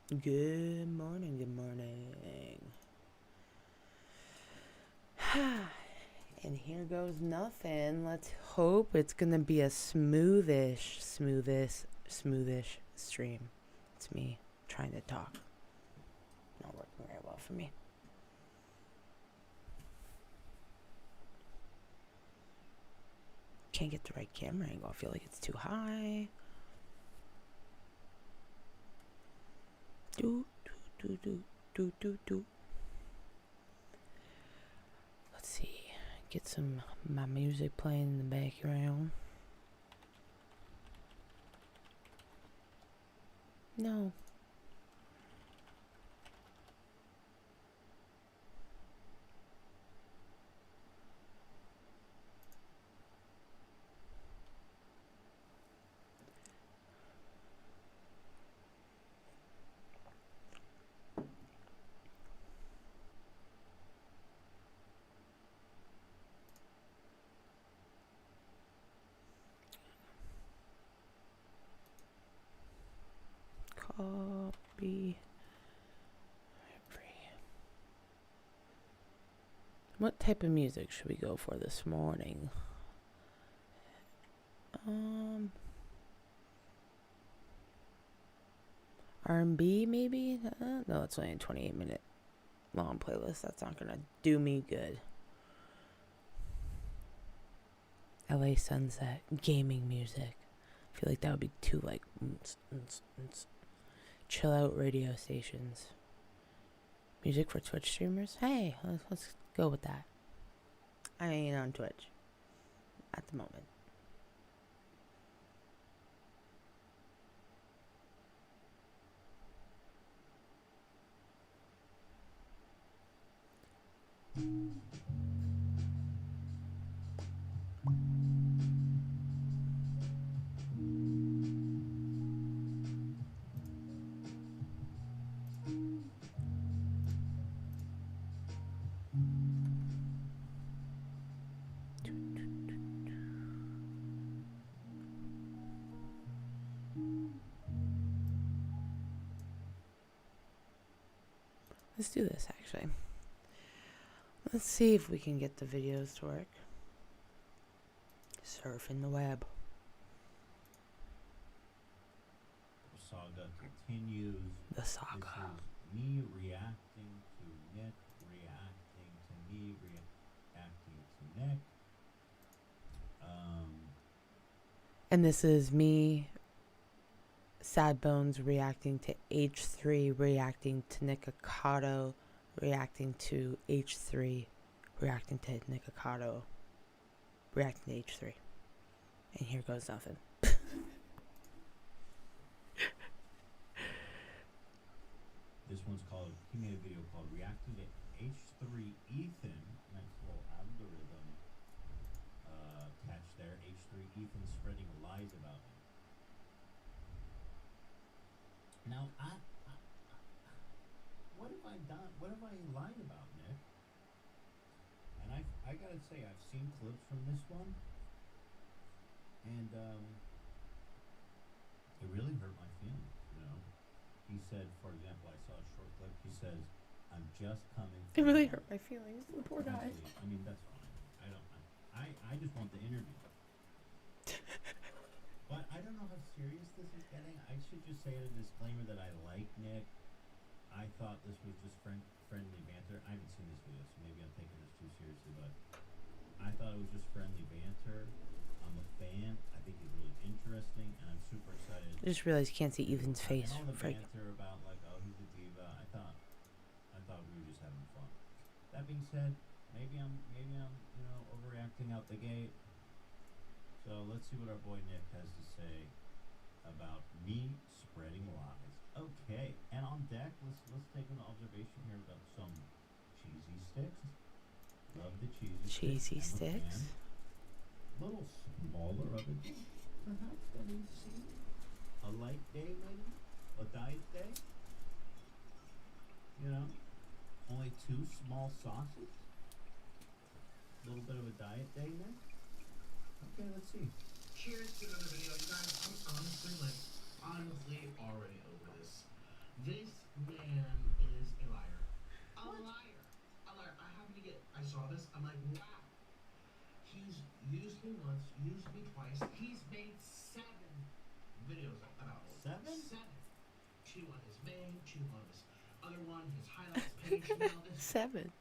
Good morning, good morning. And here goes nothing. Let's hope it's gonna be a smoothish stream. It's me trying to talk. Not working very well for me. Can't get the right camera angle. I feel like it's too high. Do. Let's see. Get some my music playing in the background. No. Copy. What type of music should we go for this morning? R&B maybe? No, it's only a 28-minute long playlist. That's not gonna do me good. LA Sunset, gaming music. I feel like that would be too like chill out radio stations. Music for Twitch streamers? Hey, let's go with that. I ain't on Twitch at the moment. Let's do this actually. Let's see if we can get the videos to work. Surfing the web. Saga continues. The saga. This is me reacting to Nick, reacting to me, reacting to Nick. And this is me, SADDbones, reacting to H3, reacting to Nikocado, reacting to H3, reacting to Nikocado, reacting to H3. And here goes nothing. This one's called, he made a video called Reacting to H3 Ethan. Nice little algorithm attached there. H3 Ethan spreading lies about me. Now, what have I done? What have I lied about, Nick? And I gotta say, I've seen clips from this one, and it really hurt my feelings, you know? He said, for example, I saw a short clip, he says, I'm just coming. It really hurt my feelings, the poor guy. I mean, that's fine. I just want the interview. But I don't know how serious this is getting. I should just say a disclaimer that I like Nick. I thought this was just friendly banter. I haven't seen this video, so maybe I'm taking this too seriously, but I thought it was just friendly banter. I'm a fan. I think he's really interesting, and I'm super excited. I just realized you can't see Ethan's face. And all the banter about like, oh, he's a diva. I thought we were just having fun. That being said, maybe I'm overreacting out the gate. So let's see what our boy Nick has to say about me spreading lies. Okay, and on deck, let's take an observation here about some cheesy sticks. Love the cheesy sticks. A little smaller of it, perhaps, than we've seen. A light day, maybe? A diet day? You know? Only 2 small sauces? A little bit of a diet day, Nick? Okay, let's see. Cheers to another video, you guys. I'm honestly already over this. This man is a liar. A liar. A liar. I saw this. I'm like, wow. He's used me once, used me twice. He's made 7 videos about me. 7? 7. 2 on his main, 2 on his other one, his highlights page. Now this 7.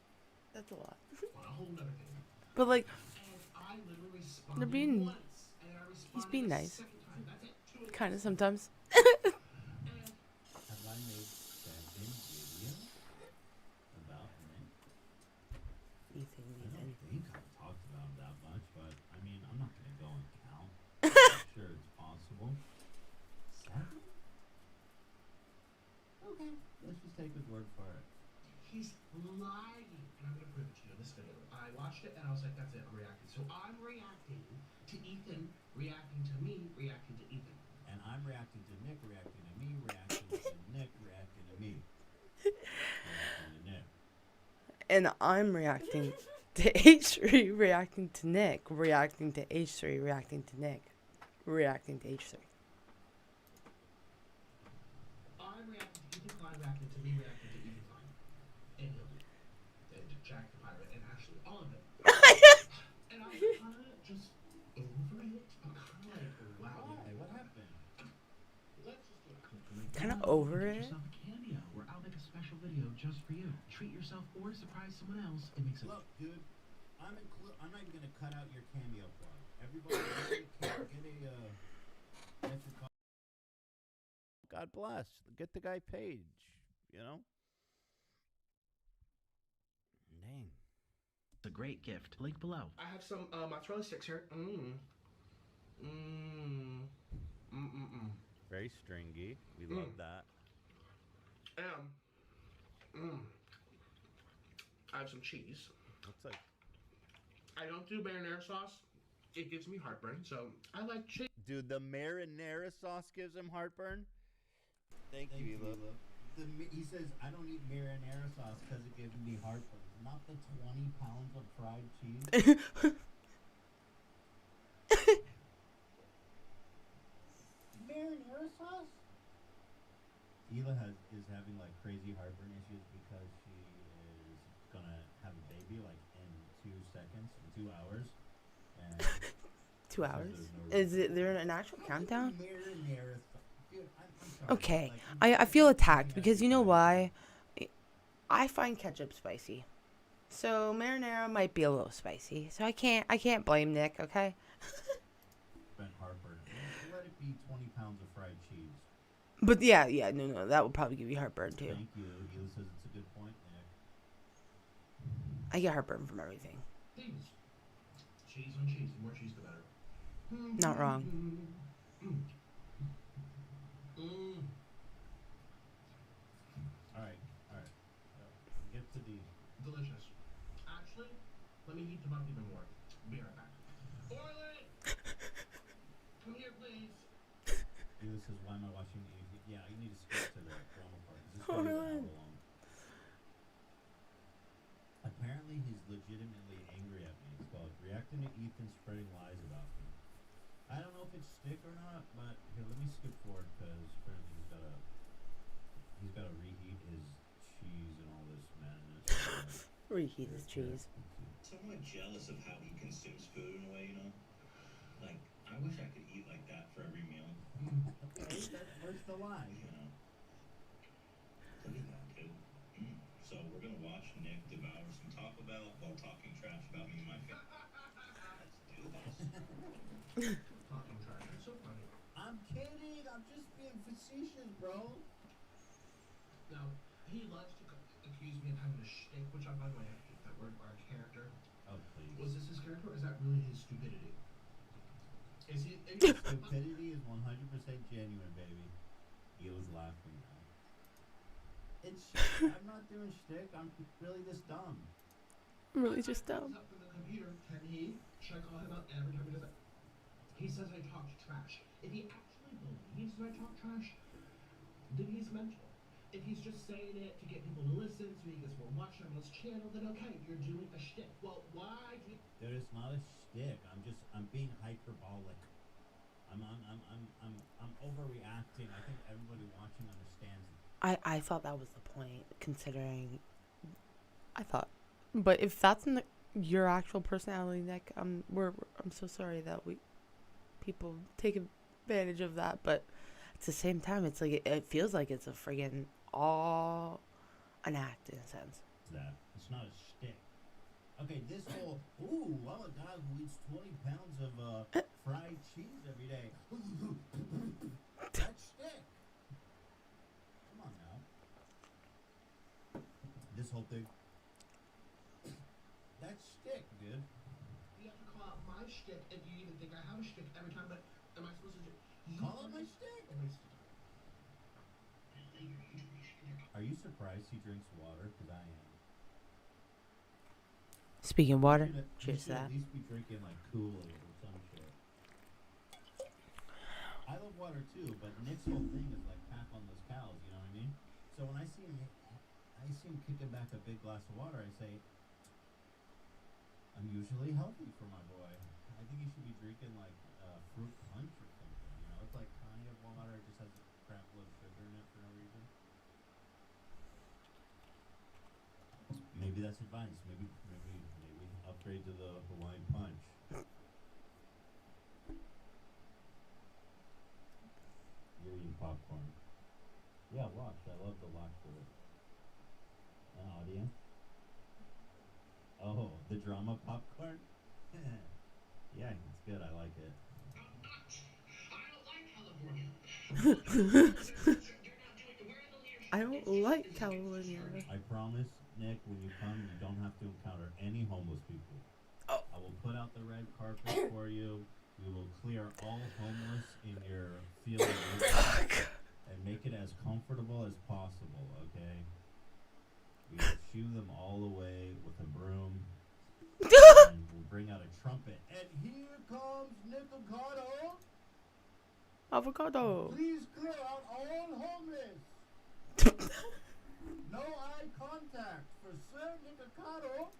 That's a lot. on a whole nother thing. But like, And I literally they're responded being. once, and then I He's responded being a nice. second time. That's it. 2 of Kind of them. sometimes. And Have I made 7 videos about Nick? Ethan, I don't Ethan. think I've talked about him that much, but I mean, I'm not gonna go and count. I'm sure it's possible. 7? Okay, let's just take his word for it. he's lying. And I'm going to prove it to you in this video. I watched it, and I was like, that's it. I'm reacting. So I'm reacting to Ethan, reacting to me, reacting to Ethan. And I'm reacting to Nick, reacting to me, reacting to Nick, reacting to me. Reacting to Nick. And I'm reacting to H3, reacting to Nick, reacting to H3, reacting to Nick, reacting to H3. I'm reacting to Ethan Klein, reacting to me, reacting to Ethan Klein. And Hildy. And Jack the Pirate, and Ashley. All of them. And I'm kind of just over it. I'm kind of like, wow. Why? What happened? Let's just do it. Kind of over Get it. yourself a cameo, where I'll make a special video just for you. Treat yourself or surprise someone else. It makes it. Look, dude, I'm not even gonna cut out your cameo plug. Everybody, get your God bless. Get the guy paid. You know. Dang. It's a great gift. Link below. I have some mozzarella sticks here. Very stringy. We love that. I have some cheese. Looks like. I don't do marinara sauce. It gives me heartburn, so I like cheese. Dude, the marinara sauce gives him heartburn. Thank you, Ela. He says, I don't eat marinara sauce because it gives me heartburn. Not the 20 pounds of fried cheese. Marinara sauce? Ela is having like crazy heartburn issues because she is gonna have a baby like in 2 seconds, in 2 hours. And 2 hours? Is it there an actual countdown? Marinara sauce. Dude, I'm sorry. Okay, Like, I feel attacked because you know why? I find ketchup spicy, so marinara might be a little spicy. So I can't blame Nick. Okay. Been heartburn. Let it be 20 pounds of fried cheese. But yeah, no, that would probably give you heartburn too. Thank you. Ela says it's a good point, Nick. I get heartburn from everything. Cheese on cheese. The more cheese, the better. Not wrong. All right. Get to the. Delicious. Actually, let me heat them up even more. Be right back. Orland! Come here, please. Ela says, why am I watching the? Yeah, you need to skip to the drama part. This is going to be an hour long. Apparently, he's legitimately angry at me. It's called reacting to Ethan spreading lies about me. I don't know if it's stick or not, but here, let me skip forward because apparently he's got to reheat his cheese and all this madness. Reheat his cheese. Somewhat jealous of how he consumes food in a way, you know? Like, I wish I could eat like that for every meal, Okay, where's the lie? you know? Look at that, dude. So we're gonna watch Nick devour some Taco Bell while talking trash about me and my family. Let's do this. Talking trash. It's so funny. I'm kidding. I'm just being facetious, bro. Now, he loves to accuse me of having a shtick, which by the way, I hate that word, or a character. Oh, please. Was this his character, or is that really his stupidity? Is he... Stupidity is 100% genuine, baby. He was laughing now. I'm not doing shtick. I'm really this dumb. Really just dumb. Up from the computer, can he? Should I call him out every time he does it? He says I talk trash. If he actually believes that I talk trash, then he's mental. If he's just saying it to get people to listen so he gets more watch on his channel, then okay, you're doing a shtick. Well, why do you... Dude, it's not a shtick. I'm being hyperbolic. I'm overreacting. I think everybody watching understands. I thought that was the point, considering I thought. But if that's your actual personality, Nick, I'm so sorry that people take advantage of that. But at the same time, it's like it feels like it's a friggin' all an act in a sense. That it's not a shtick. Okay, this whole well, a guy who eats 20 pounds of fried cheese every day. That's shtick. Come on now. This whole thing. That's shtick, dude. You have to call out my shtick if you even think I have a shtick every time, but am I supposed to do... Call out my shtick. Are you surprised he drinks water? Because I am. Speaking of water, You cheers should to at that. least be drinking like Kool-Aid or some shit. I love water too, but Nick's whole thing is like pack on those cows. You know what I mean? So when I see him kicking back a big glass of water, I say, I'm usually healthy for my boy. I think he should be drinking like fruit punch or something. You know, it's like kind of water, it just has a crap load of sugar in it for no reason. Maybe that's advice. Maybe upgrade to the Hawaiian punch. You're eating popcorn. Yeah, watch. I love the lock for it. An audience. Oh, the drama popcorn? Yeah, it's good. I like it. I don't like California. I promise, Nick, when you come, you don't have to encounter any homeless people. Oh. I will put out the red carpet for you. We will clear all homeless in your field and make it as comfortable as possible, okay? We will shoo them all away with a broom. And we'll bring out a trumpet. And here comes Nick Avocado. Avocado. Please clear out all homeless. No eye contact for Sir Nick Avocado.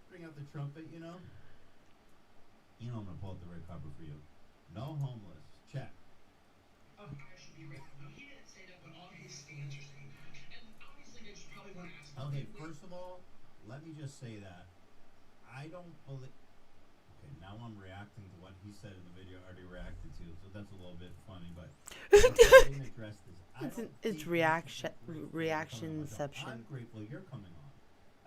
Bring out the trumpet, you know? You know I'm gonna pull out the red carpet for you. No homeless. Check. I should be grateful. Now, he didn't say that, but all his fans are saying that. And obviously, they just probably want to ask. Okay, first of all, let me just say that I don't believe. Okay, now I'm reacting to what he said in the video I already reacted to, so that's a little bit funny, but I didn't address this. It's reactionception. I'm grateful you're coming on.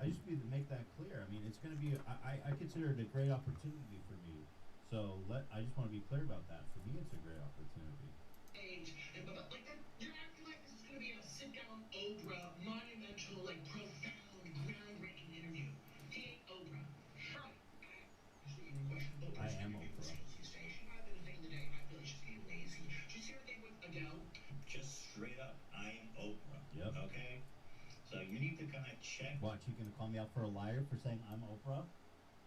I just need to make that clear. I mean, it's going to be. I consider it a great opportunity for me. So I just want to be clear about that. For me, it's a great opportunity. And but like that, you're acting like this is gonna be a sit-down Oprah, monumental, like profound, groundbreaking interview. He ain't Oprah. Actually, even question Oprah's I am interview with Oprah. Stacey Station. I've been thinking today, I feel like she's being lazy. Did you see her thing with Adele? Just straight up, I am Oprah. Yep. Okay? So you need to kind of check. What, you gonna call me out for a liar for saying I'm Oprah?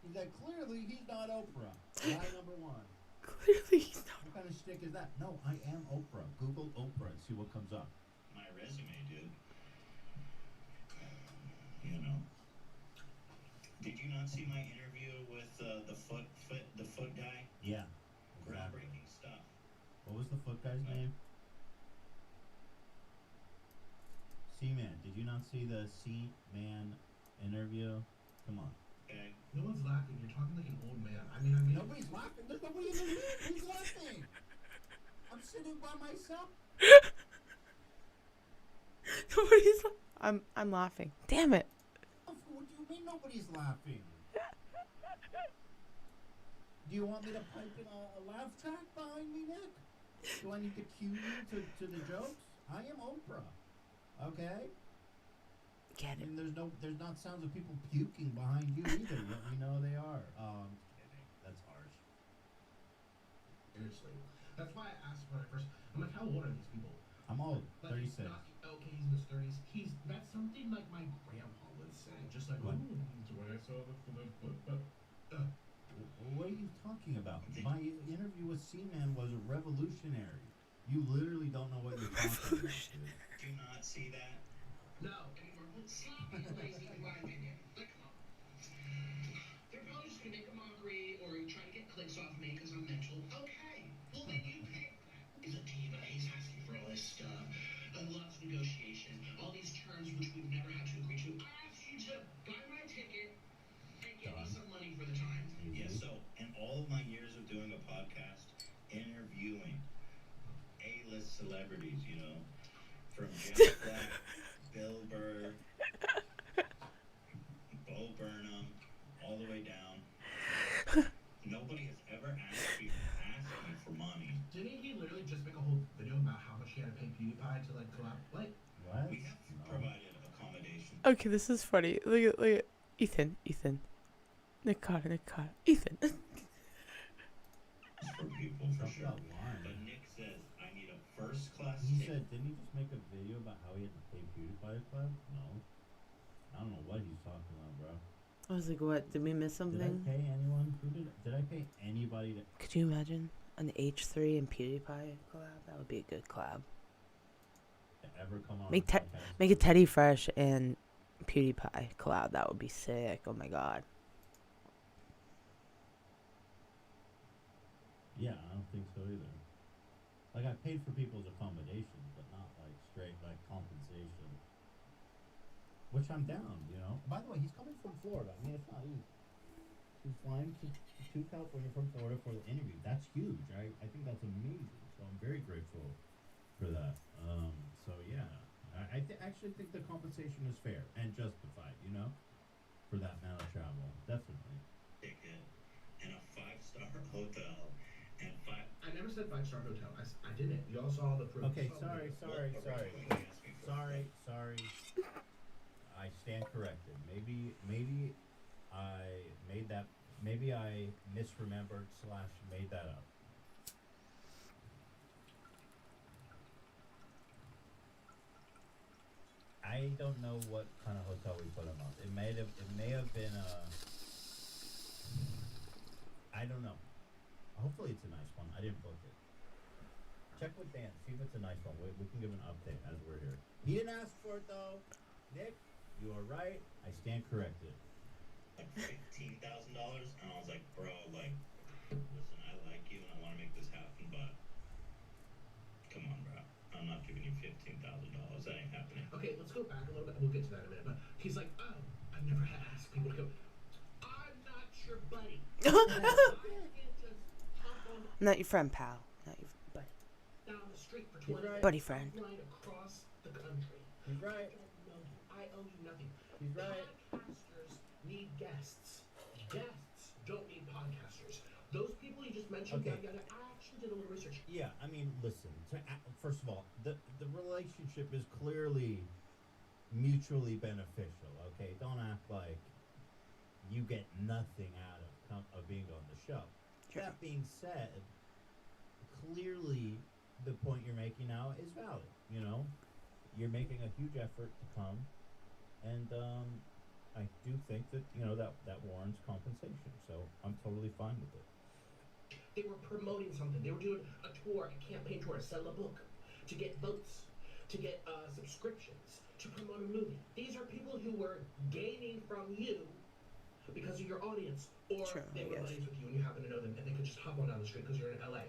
He's like, clearly he's not Oprah. Lie number one. Clearly he's not. What kind of shtick is that? No, I am Oprah. Google Oprah and see what comes up. My resume, dude. You know. Did you not see my interview with the foot guy? Yeah. Exactly. Groundbreaking stuff. What was the foot guy's name? C-Man. Did you not see the C-Man interview? Come on. Okay. No one's laughing. You're talking like an old man. I mean, Nobody's laughing. There's nobody in the room. Who's laughing? I'm sitting by myself. Nobody's. I'm laughing. Damn it. What do you mean nobody's laughing? Do you want me to pipe in a laugh track behind me, Nick? Do I need to cue you to the jokes? I am Oprah. Okay? Get it. And there's not sounds of people puking behind you either, yet we know they are. Kidding. That's harsh. seriously. That's why I asked when I first. I'm like, how old are these people? I'm old. Like, 36. Okay, he's in his 30s. That's something like my grandpa would say. Just like, What? When I saw the What are you talking about? My interview with C-Man was revolutionary. You literally don't know what you're talking about, dude. Do you not see that? No, anymore. Well, sloppy and lazy, in my opinion. Like, come on. They're probably just gonna make a mockery or try to get clicks off me because I'm mental. Okay. Well, then you pay Jack Black, Bill Burr, Bo Burnham, all the way down. Nobody has ever asked me for money. Didn't he literally just make a whole video about how much he had to pay PewDiePie to like collab? Like, What? We have provided accommodation. Okay, this is funny. Look at Ethan. Nick Carter. Ethan. For people, for Drop sure. that line. But Nick says, I need a first class He ticket. said, didn't he just make a video about how he had to pay PewDiePie to club? No. I don't know what he's talking about, bro. I was like, what? Did we miss something? Did I pay anyone? Did I pay anybody to... Could you imagine an H3 and PewDiePie collab? That would be a good collab. ever come on? Make a podcast? Make a Teddy Fresh and PewDiePie collab. That would be sick. Oh my god. Yeah, I don't think so either. Like, I paid for people's accommodations, but not like straight like compensation. Which I'm down, you know. By the way, he's coming from Florida. I mean, it's not easy. He's flying to California from Florida for the interview. That's huge. I think that's amazing. So I'm very grateful for that. So yeah, I actually think the compensation is fair and justified. You know, for that amount of travel, definitely. Ticket and a 5-star hotel and five. I never said 5-star hotel. I didn't. Y'all saw the proof. Okay, Saw the sorry. video. I stand corrected. Maybe I made that. Maybe I misremembered / made that up. I don't know what kind of hotel we put him on. It may have been a. I don't know. Hopefully it's a nice one. I didn't book it. Check with Dan. See if it's a nice one. We can give an update as we're here. He didn't ask for it though. Nick, you are right. I stand corrected. Like $15,000, and I was like, bro, like, listen, I like you and I want to make this happen, but come on, bro, I'm not giving you $15,000. That ain't happening. Okay, let's go back a little bit. We'll get to that in a minute. But he's like, oh, I never had asked people to go. I'm not your buddy. I can't just hop on Not your friend, pal. Not your buddy. down the street for He's 20 right. Buddy friend. Flying across the country. He's right. I don't know you. I owe you nothing. He's right. Podcasters need guests. Guests don't need podcasters. Those people you just mentioned, Okay. yada, yada, I actually did a little research. Yeah, I mean, listen. First of all, the relationship is clearly mutually beneficial. Okay, don't act like you get nothing out of being on the show. Sure. That being said, clearly the point you're making now is valid. You know, you're making a huge effort to come, and I do think that that warrants compensation. So I'm totally fine with it. They were promoting something. They were doing a tour, a campaign tour, to sell a book, to get votes, to get subscriptions, to promote a movie. These are people who were gaining from you because of your audience, or Sure, they I were guess. buddies with you and you happen to know them and they could just hop on down the street because you're in LA.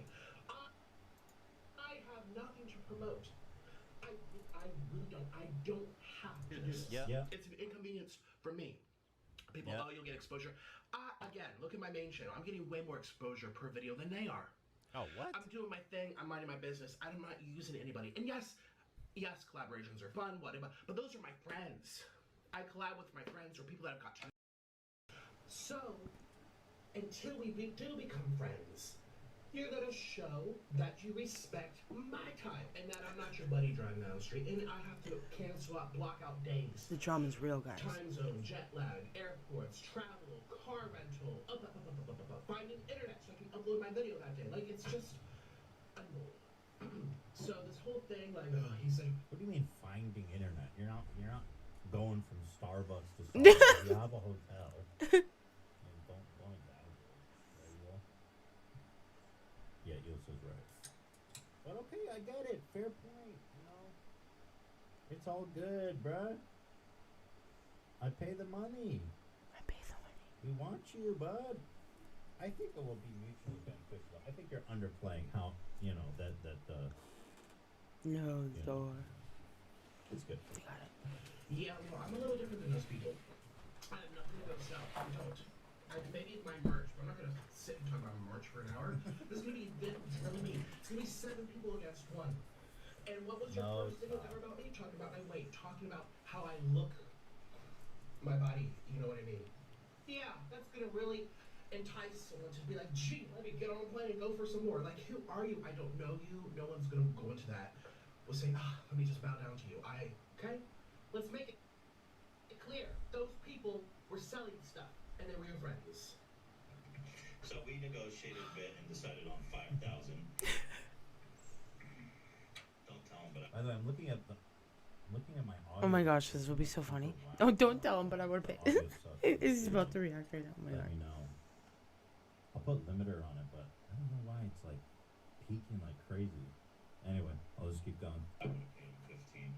I have nothing to promote. I really don't. I don't have this. Yeah. It's an inconvenience for me. People, Yeah. oh, you'll get exposure. Again, look at my main channel. I'm getting way more exposure per video than they are. Oh, what? I'm doing my thing. I'm minding my business. I'm not using anybody. And yes, collaborations are fun, whatever. But those are my friends. I collab with my friends or people that I've got to. So, until we do become friends, you're gonna show that you respect my time and that I'm not your buddy driving down the street and I have to cancel out, block out days. The drama's real, guys. Time zone, jet lag, airports, travel, car rental, finding internet so I can upload my video that day. Like, it's just annoying. So this whole thing, like, he's like, What do you mean finding internet? You're not going from Starbucks to Starbucks. You have a hotel. Don't exaggerate. There you go. Yeah, Ilsa's right. But okay, I get it. Fair point. You know, it's all good, bruh. I pay the money. I pay the money. We want you, bud. I think it will be mutually beneficial. I think you're underplaying how that No, Yeah. door. it's good. You got it. yeah, well, I'm a little different than those people. I have nothing to sell. I don't. Maybe my merch, but I'm not gonna sit and talk about merch for an hour. This is gonna be them telling me. It's gonna be 7 people against 1. And what was your No, first it's video not. ever about me? Talking about my weight, talking about how I look, my body. You know what I mean? Yeah, that's gonna really entice someone to be like, gee, let me get on a plane and go for some more. Like, who are you? I don't know you. No one's gonna go into that. We'll say, let me just bow down to you. Okay? Let's make it clear. Those people were selling stuff, and they were your friends. So we negotiated a bit and decided on 5,000. Don't tell him, but By the way, I'm looking at my audio. Oh my gosh, this will be so funny. Oh, don't tell him, but I would pay. He's about to react right now. Oh my Let god. me know. I'll put limiter on it, but I don't know why it's like peaking like crazy. Anyway, I'll just keep going. I would have paid him 15.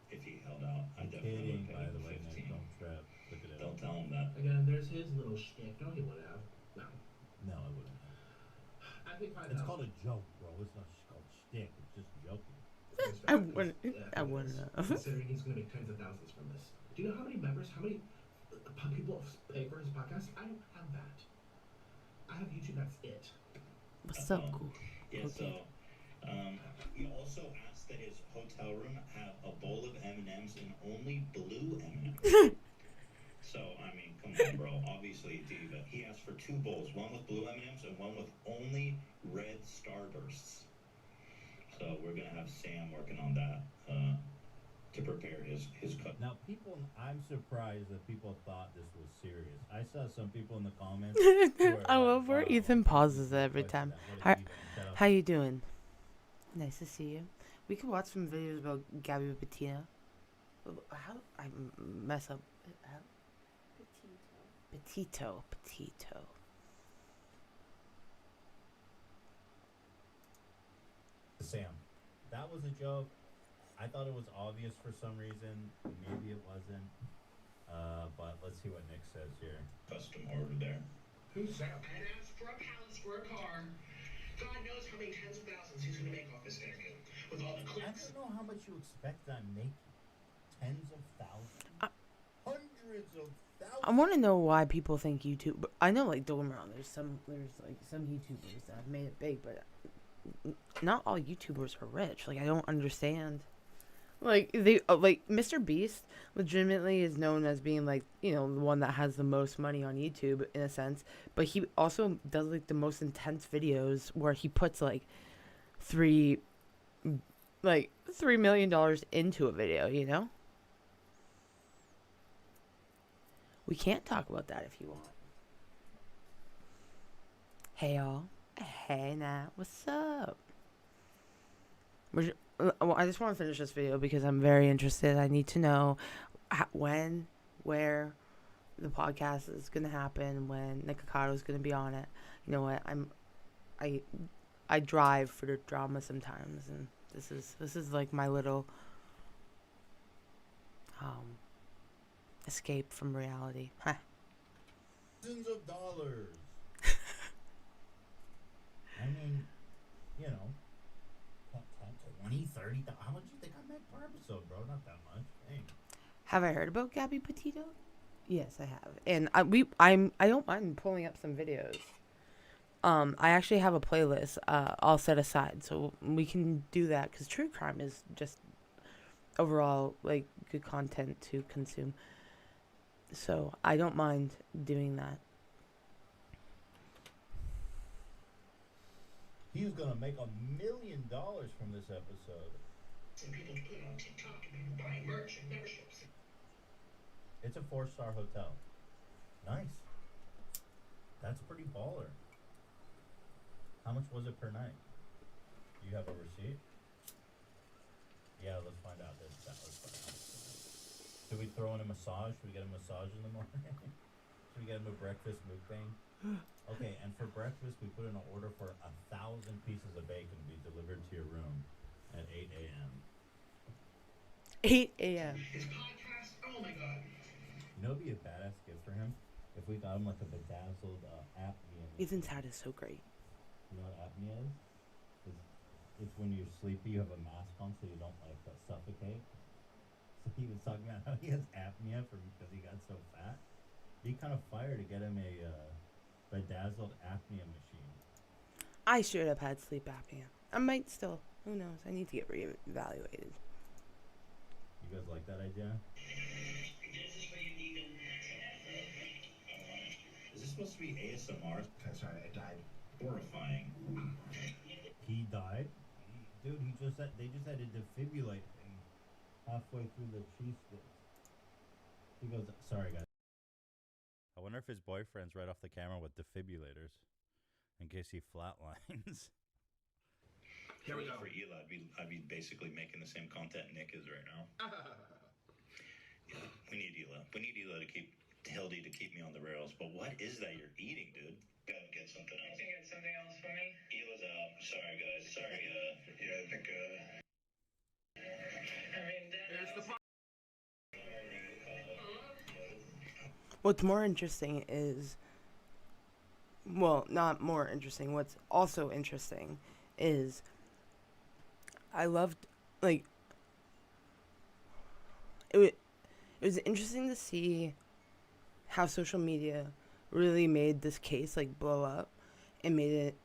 If he held out, I I'm definitely kidding, would have paid by him the way, Nick. 15. Don't trip. Look at it. Don't tell him that. Again, there's his little shtick. No, he would have. No. No, I wouldn't. I think 5,000. It's called a joke, bro. It's not called shtick. It's just joking. I wouldn't. I wouldn't. Considering he's going to make tens of thousands from this. Do you know how many members, how many people pay for his podcast? I don't have that. I have YouTube. That's it. What's up, cool? Yeah, Okay. so he also asked that his hotel room have a bowl of M&Ms and only blue M&Ms. So, I mean, come on, bro. Obviously, diva. He asked for 2 bowls, one with blue M&Ms and one with only red Starbursts. So we're gonna have Sam working on that to prepare his cut. Now, I'm surprised that people thought this was serious. I saw some people in the comments. I love where Ethan pauses it every time. How you doing? Nice to see you. We could watch some videos about Gabby Petito. How I mess up? Petito. Sam, that was a joke. I thought it was obvious for some reason. Maybe it wasn't. But let's see what Nick says here. Custom order there. Who's Sam? And asked for a palace for a car. God knows how many tens of thousands he's going to make off this interview. With all the I clicks. don't know how much you expect I'm making. Tens of thousands? Hundreds of thousands? I want to know why people think YouTube. I know, like, don't get me wrong. There's some YouTubers that have made it big, but not all YouTubers are rich. Like, I don't understand. Like Mr. Beast legitimately is known as being, like, you know, the one that has the most money on YouTube in a sense, but he also does, like, the most intense videos where he puts like $3 million into a video, you know? We can't talk about that if you want. Hey y'all. Hey Nat, what's up? Well, I just want to finish this video because I'm very interested. I need to know when, where the podcast is going to happen, when Nikocado is going to be on it. You know what? I drive for the drama sometimes, and this is like my little escape from reality. Thousands of dollars. I mean, you know, 20, 30. How much do you think I make per episode, bro? Not that much. Dang. Have I heard about Gabby Petito? Yes, I have, and I don't mind pulling up some videos. I actually have a playlist all set aside, so we can do that because true crime is just overall like good content to consume. So I don't mind doing that. He's gonna make $1 million from this episode. And people put it on TikTok and people buy merch and memberships. It's a 4-star hotel. Nice. That's pretty baller. How much was it per night? Do you have a receipt? Yeah, let's find out. Let's find out. Should we throw in a massage? Should we get a massage in the morning? Should we get him a breakfast mukbang? Okay, and for breakfast, we put in an order for 1,000 pieces of bacon to be delivered to your room at 8 a.m. 8 a.m. His podcast, oh my god. You know, it'd be a badass gift for him if we got him like a bedazzled apnea. Ethan's hat is so great. You know what apnea is? It's when you're sleepy, you have a mask on so you don't like suffocate. So he was talking about how he has apnea because he got so fat. It'd be kind of fire to get him a bedazzled apnea machine. I should have had sleep apnea. I might still. Who knows? I need to get reevaluated. You guys like that idea? Is this supposed to be ASMR? Okay, sorry, I died. Horrifying. He died? Dude, they just had to defibrillate him halfway through the cheese sticks. He goes, sorry guys. I wonder if his boyfriend's right off the camera with defibrillators in case he flatlines. Here we go. For Ela, I'd be basically making the same content Nick is right now. Yeah, we need Ela. We need Ela to keep Hildy to keep me on the rails. But what is that you're eating, dude? Gotta get something else. You can get something else for me? Ela's out. Sorry, guys. Sorry. Yeah, I think. I mean, Here's the What's more interesting is, well, not more interesting. What's also interesting is, I loved, like, it was interesting to see how social media really made this case, like, blow up and made it,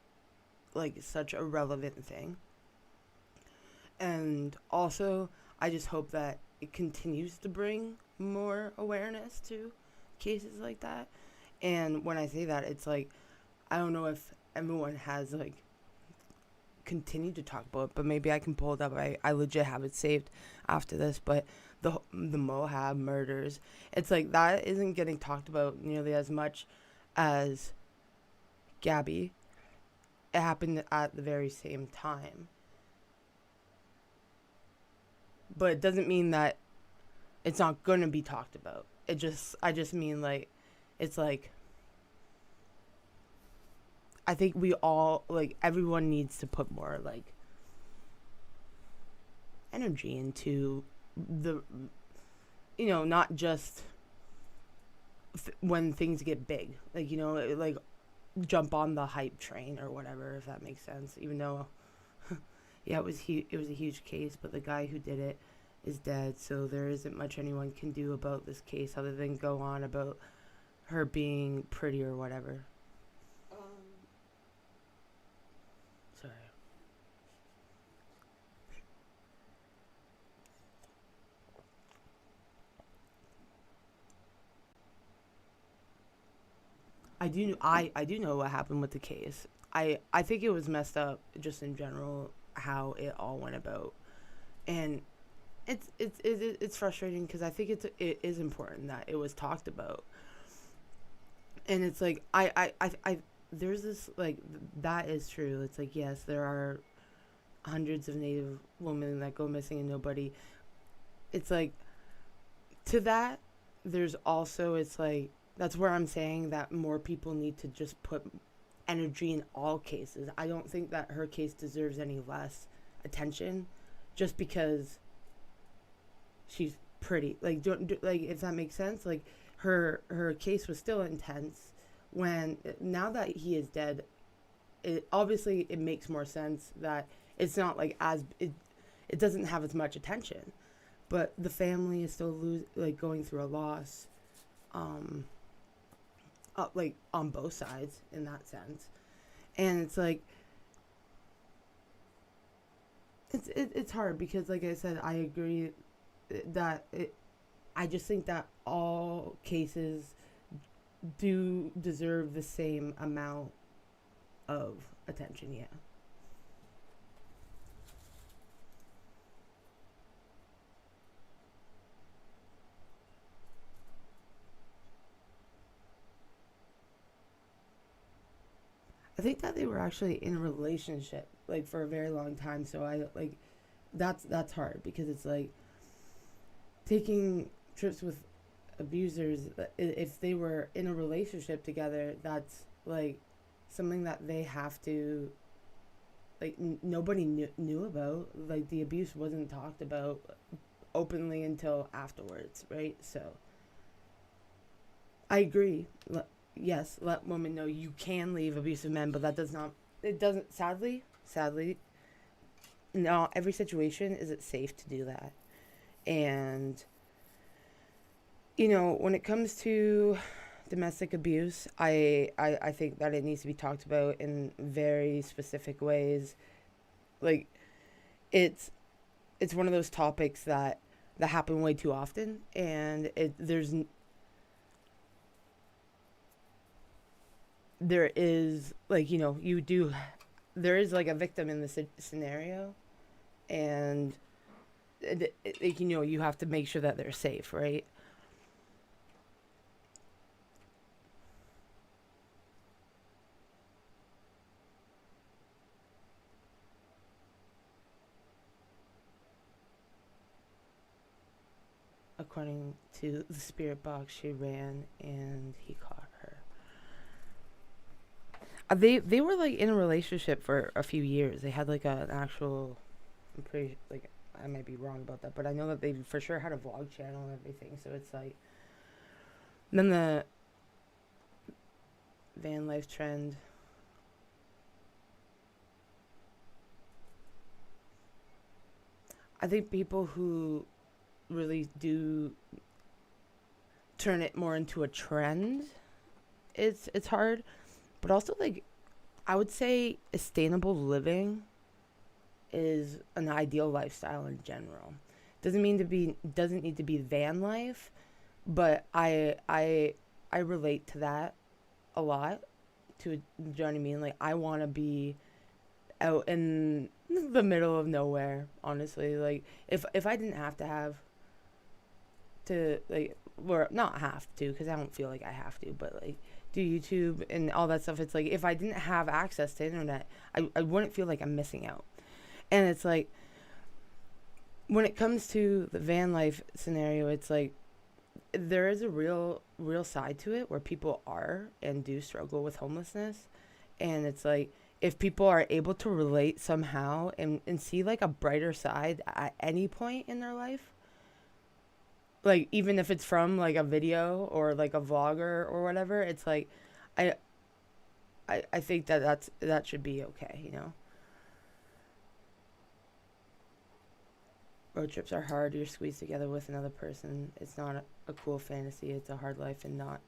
like, such a relevant thing. And also, I just hope that it continues to bring more awareness to cases like that. And when I say that, it's like, I don't know if everyone has, like, continued to talk about it, but maybe I can pull it up. I legit have it saved after this, but the Mohab murders, it's like that isn't getting talked about nearly as much as Gabby. It happened at the very same time, but it doesn't mean that it's not gonna be talked about. I just mean, like, it's like, I think we all, like, everyone needs to put more, like, energy into the, you know, not just when things get big, like, you know, like, jump on the hype train or whatever, if that makes sense. Even though, yeah, it was a huge case, but the guy who did it is dead, so there isn't much anyone can do about this case other than go on about her being pretty or whatever. Sorry. I do know what happened with the case. I think it was messed up just in general how it all went about, and it's frustrating because I think it is important that it was talked about, and it's like I there's this, like, that is true. It's like, yes, there are hundreds of Native women that go missing and nobody. It's like, to that, there's also, it's like, that's where I'm saying that more people need to just put energy in all cases. I don't think that her case deserves any less attention just because she's pretty. Like, like, if that makes sense. Like, her case was still intense when, now that he is dead, it obviously it makes more sense that it's not like as it doesn't have as much attention, but the family is still going through a loss, like, on both sides in that sense. And it's like, it's hard because, like I said, I agree that I just think that all cases do deserve the same amount of attention. Yeah. I think that they were actually in a relationship, like, for a very long time. So I, like, that's hard because it's like taking trips with abusers. If they were in a relationship together, that's like something that they have to, like, nobody knew about. Like, the abuse wasn't talked about openly until afterwards, right? So I agree. Yes, let women know you can leave abusive men, but that doesn't, sadly, not every situation is it safe to do that. And, you know, when it comes to domestic abuse, I think that it needs to be talked about in very specific ways. like it's one of those topics that happen way too often, and there is like, there is like a victim in the scenario, and you have to make sure that they're safe, right? According to the spirit box, she ran and he caught her. They were like in a relationship for a few years. They had like an actual. I'm pretty like I might be wrong about that, but I know that they for sure had a vlog channel and everything. So it's like then the van life trend. I think people who really do turn it more into a trend, it's hard, but also like I would say sustainable living is an ideal lifestyle in general. Doesn't need to be van life, but I relate to that a lot. To, do you know what I mean? Like I want to be out in the middle of nowhere. Honestly, like if I didn't have to have to like, or not have to, because I don't feel like I have to, but like do YouTube and all that stuff. It's like if I didn't have access to internet, I wouldn't feel like I'm missing out. And it's like when it comes to the van life scenario, it's like there is a real side to it where people are and do struggle with homelessness. And it's like if people are able to relate somehow and see like a brighter side at any point in their life, like even if it's from like a video or like a vlogger or whatever, it's like I I think that should be okay. Road trips are hard. You're squeezed together with another person. It's not a cool fantasy. It's a hard life, and not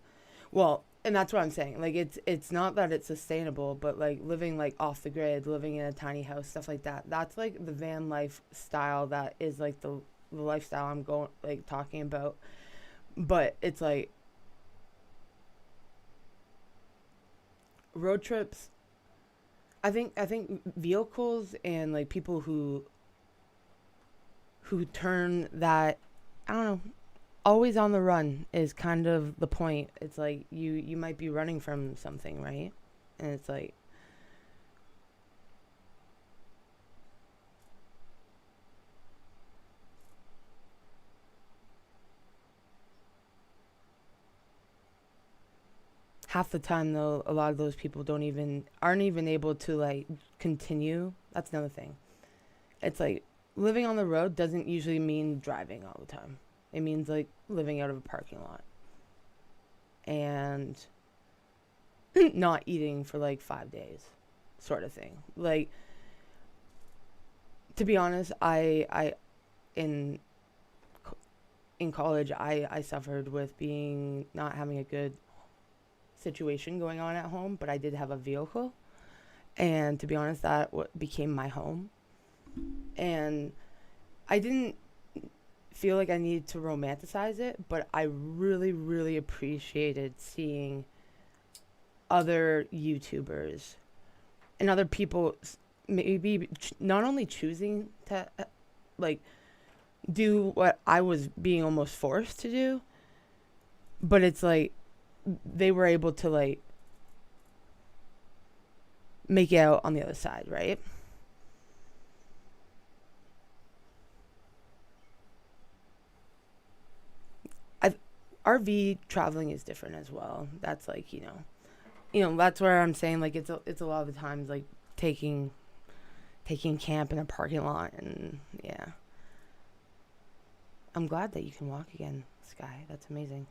well. And that's what I'm saying. Like it's not that it's sustainable, but like living like off the grid, living in a tiny house, stuff like that. That's like the van life style. That is like the lifestyle I'm going like talking about. But it's like road trips. I think vehicles and like people who turn that, I don't know, always on the run is kind of the point. It's like you might be running from something, right? And it's like half the time though, a lot of those people aren't even able to like continue. That's another thing. It's like living on the road doesn't usually mean driving all the time. It means like living out of a parking lot and not eating for like 5 days, sort of thing. Like, to be honest, I in in college I suffered with being not having a good situation going on at home, but I did have a vehicle, and to be honest, that became my home. And I didn't feel like I needed to romanticize it, but I really, really appreciated seeing other YouTubers and other people maybe not only choosing to like do what I was being almost forced to do, but it's like they were able to like make it out on the other side, right? RV traveling is different as well. That's like, that's where I'm saying like it's a lot of the times like taking camp in a parking lot, and yeah. I'm glad that you can walk again, Sky. That's amazing.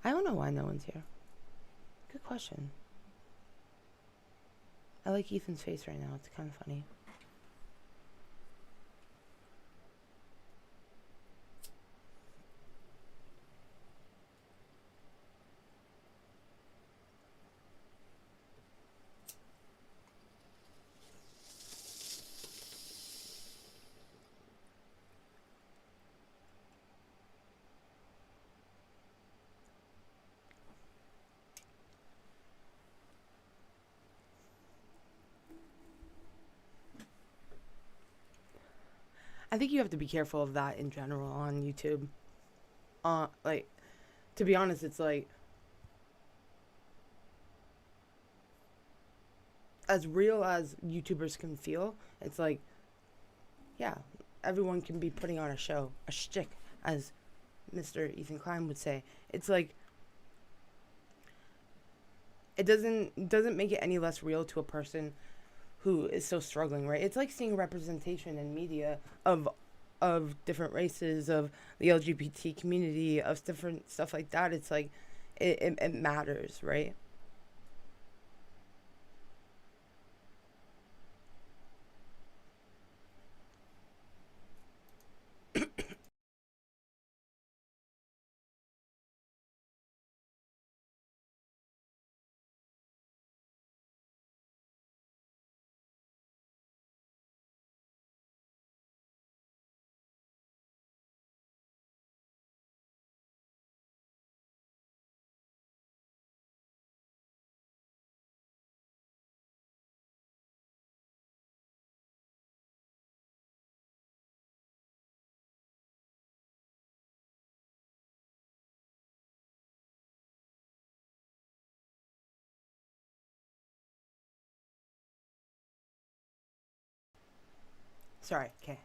I don't know why no one's here. Good question. I like Ethan's face right now. It's kind of funny. I think you have to be careful of that in general on YouTube. Like, to be honest, it's like, as real as YouTubers can feel, it's like, yeah, everyone can be putting on a show, a shtick, as Mr. Ethan Klein would say. It's like, it doesn't make it any less real to a person who is so struggling, right? It's like seeing representation in media of different races, of the LGBT community, of different stuff like that. It's like, it matters, right? Sorry, okay.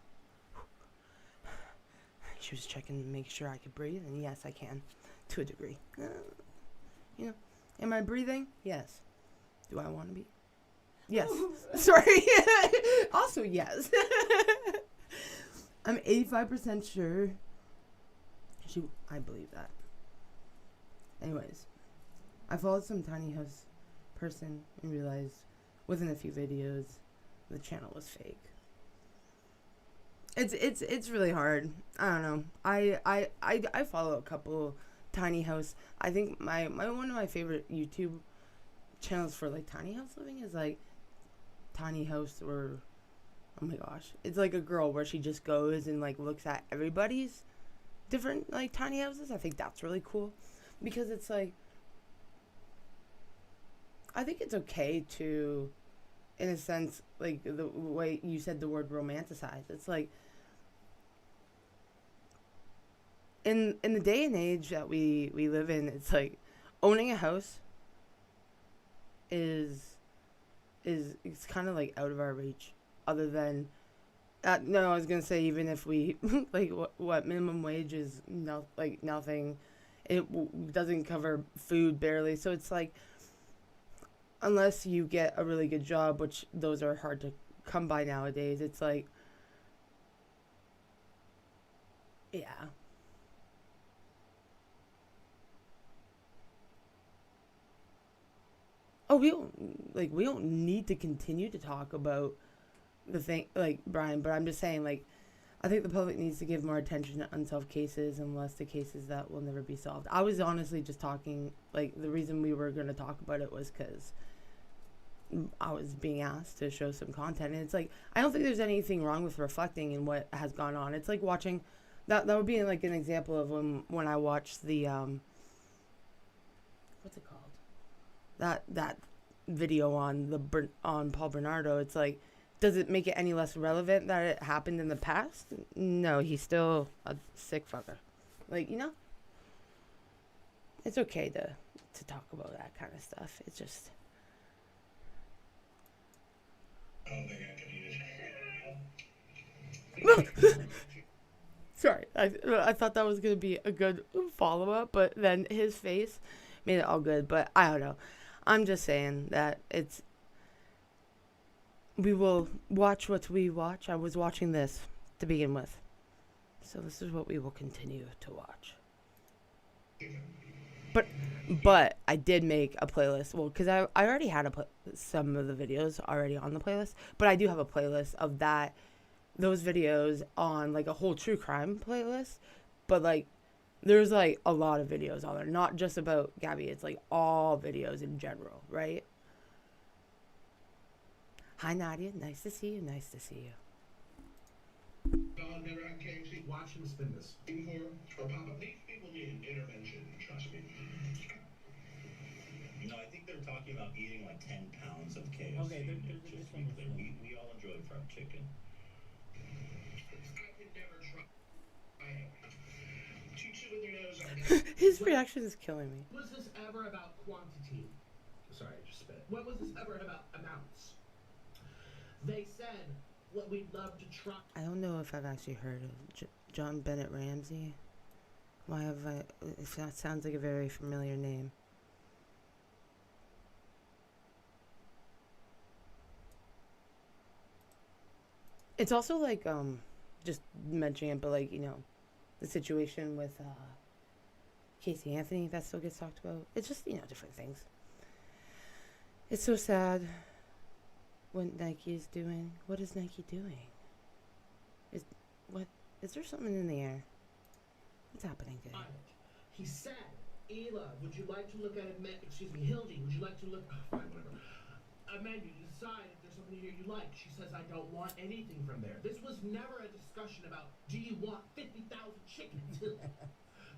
She was checking to make sure I could breathe, and yes, I can, to a degree. You know, am I breathing? Yes. Do I want to be? Yes. Sorry. Also, yes. I'm 85% sure. I believe that. Anyways, I followed some tiny house person and realized within a few videos the channel was fake. It's really hard. I don't know. I follow a couple tiny house. I think my one of my favorite YouTube channels for like tiny house living is like tiny house, or oh my gosh, it's like a girl where she just goes and like looks at everybody's different like tiny houses. I think that's really cool because it's like, I think it's okay to, in a sense, like the way you said the word romanticize. It's like, in the day and age that we live in, it's like owning a house is it's kind of like out of our reach. Other than no, I was gonna say, even if we like what minimum wage is, no, like nothing. It doesn't cover food barely. So it's like, unless you get a really good job, which those are hard to come by nowadays, it's like, yeah. Oh, we don't need to continue to talk about the thing, like Brian, but I'm just saying, like, I think the public needs to give more attention to unsolved cases and less to cases that will never be solved. I was honestly just talking, like, the reason we were going to talk about it was because I was being asked to show some content, and it's like, I don't think there's anything wrong with reflecting in what has gone on. It's like watching that would be like an example of when I watched the what's it called, that video on Paul Bernardo. It's like, does it make it any less relevant that it happened in the past? No, he's still a sick fucker. Like, it's okay to talk about that kind of stuff. It's just, I don't think I can eat it. sorry. I thought that was gonna be a good follow up, but then his face made it all good. But I don't know. I'm just saying that we will watch what we watch. I was watching this to begin with, so this is what we will continue to watch. But I did make a playlist. Well, because I already had some of the videos already on the playlist, but I do have a playlist of those videos on like a whole true crime playlist. But like, there's like a lot of videos on there, not just about Gabby. It's like all videos in general, right? Hi Nadia, nice to see you. Nice to see you. God never had KFC. Watch him spin this. Before or pop up. These people need intervention. Trust me. No, I think they're talking about eating like 10 pounds of KFC. Okay, there's a Just to be clear, misunderstanding. we all enjoy fried chicken. I never try it. Two with their nose on His reaction is killing me. Was this ever about quantity? Sorry, I just spit. When was this ever about amounts? They said what we'd love to try. I don't know if I've actually heard of John Bennett Ramsey. Why have I? That sounds like a very familiar name. It's also like just mentioning it, but like the situation with Casey Anthony that still gets talked about. It's just different things. It's so sad what Nike is doing. What is Nike doing? Is there something in the air? What's happening today? He said, Ela, would you like to look at Hildy, would you like to look, fine, whatever. A menu to decide if there's something here you like. She says, I don't want anything from there. This was never a discussion about, do you want 50,000 chickens?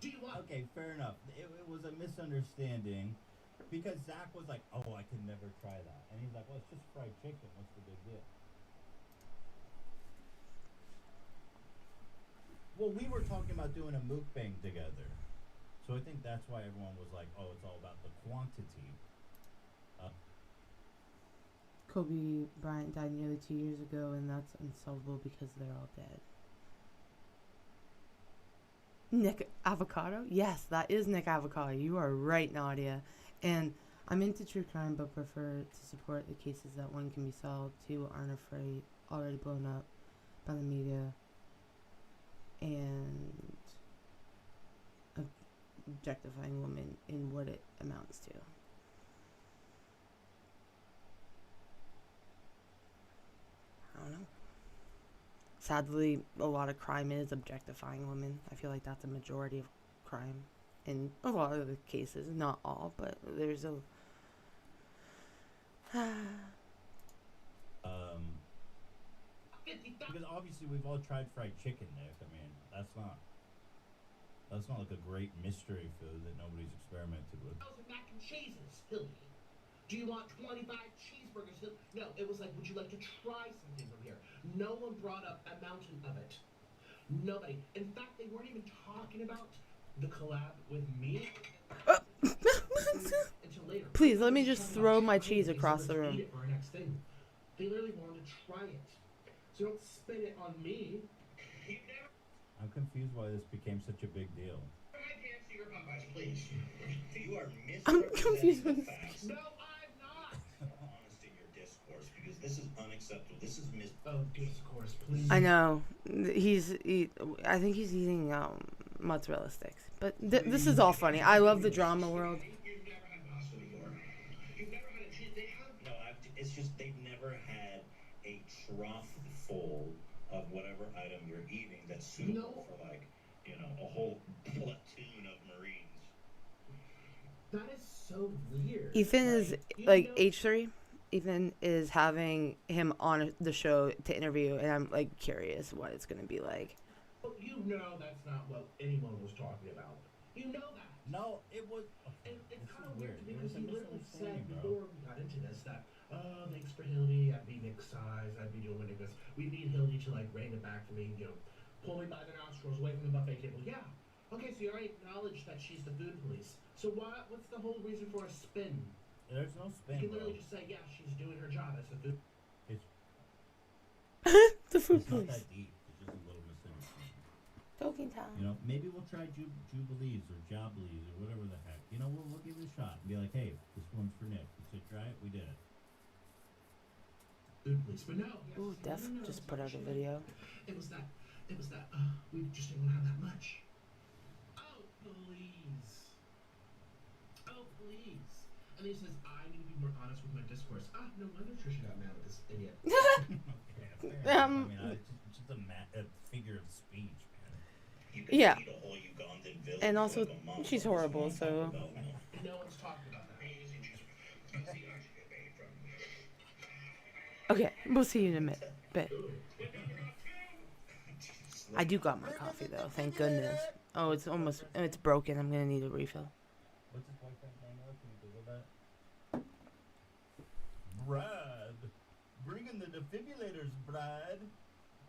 Do you want... Okay, fair enough. It was a misunderstanding because Zach was like, oh, I could never try that. And he's like, well, it's just fried chicken. What's the big deal? Well, we were talking about doing a mukbang together. So I think that's why everyone was like, oh, it's all about the quantity. Kobe Bryant died nearly 2 years ago, and that's unsolvable because they're all dead. Nick Avocado? Yes, that is Nick Avocado. You are right, Nadia. And I'm into true crime, but prefer to support the cases that one can be solved, two aren't afraid, already blown up by the media, and objectifying women in what it amounts to. I don't know. Sadly, a lot of crime is objectifying women. I feel like that's a majority of crime in a lot of the cases. Not all, but there's a... Because obviously we've all tried fried chicken, Nick. I mean, that's not like a great mystery food that nobody's experimented with. Mac and cheeses, Hildy. Do you want 25 cheeseburgers? No, it was like, would you like to try something from here? No one brought up a mountain of it. Nobody. In fact, they weren't even talking about the collab with me until later. Please, let me just throw my cheese across the room. Eat it for our next thing. They literally wanted to try it. So don't spin it on me. I'm confused why this became such a big deal. Please. You are I'm confused with misrepresenting the this. facts. No, I'm not. Honest in your discourse because this is unacceptable. This is Oh, discourse, please. I know. I think he's eating mozzarella sticks. But this is all funny. I love the drama world. You've never had pasta before. You've never had a cheese. They have. No, it's just they've never had a trough full of whatever item you're eating that's suitable for a whole platoon of Marines. That is so weird. Ethan is like H3. Ethan is having him on the show to interview, and I'm like curious what it's gonna be like. Well, that's not what anyone was talking about. You know that. No, it was. And it's kind of weird It because was a he literally said misunderstanding, before we got into this that, thanks for Hildy, I'd be Nick's size, I'd be doing this. We need Hildy to rein it back for me, pull me by the nostrils away from the buffet table. Yeah. Okay, so you already acknowledged that she's the food police. So what's the whole reason for a spin? There's no spin. You can literally just say, yeah, she's doing her job as the food. The food It's not police. that deep. It's just a little misunderstanding. Talking time. Maybe we'll try Jubilees or Joblees or whatever the heck. We'll give it a shot and be like, hey, this one's for Nick. You said try it, we did it. Food police, but no. Ooh, Def just put out a video. It was that, we just didn't have that much. Oh, please. Oh, please. And he says, I need to be more honest with my discourse. No wonder Trisha got mad with this idiot. Okay, fair enough. It's just a figure of speech, man. You can Yeah. feed a whole Ugandan village And also, like a month she's on this horrible, one so... Taco Bell meal. No one's talking about that. Okay, we'll see you in a minute. But I do got my coffee, though. Thank goodness. Oh, it's broken. I'm gonna need a refill. What's his boyfriend's name? Can you Google that? Brad. Bring in the defibrillators, Brad.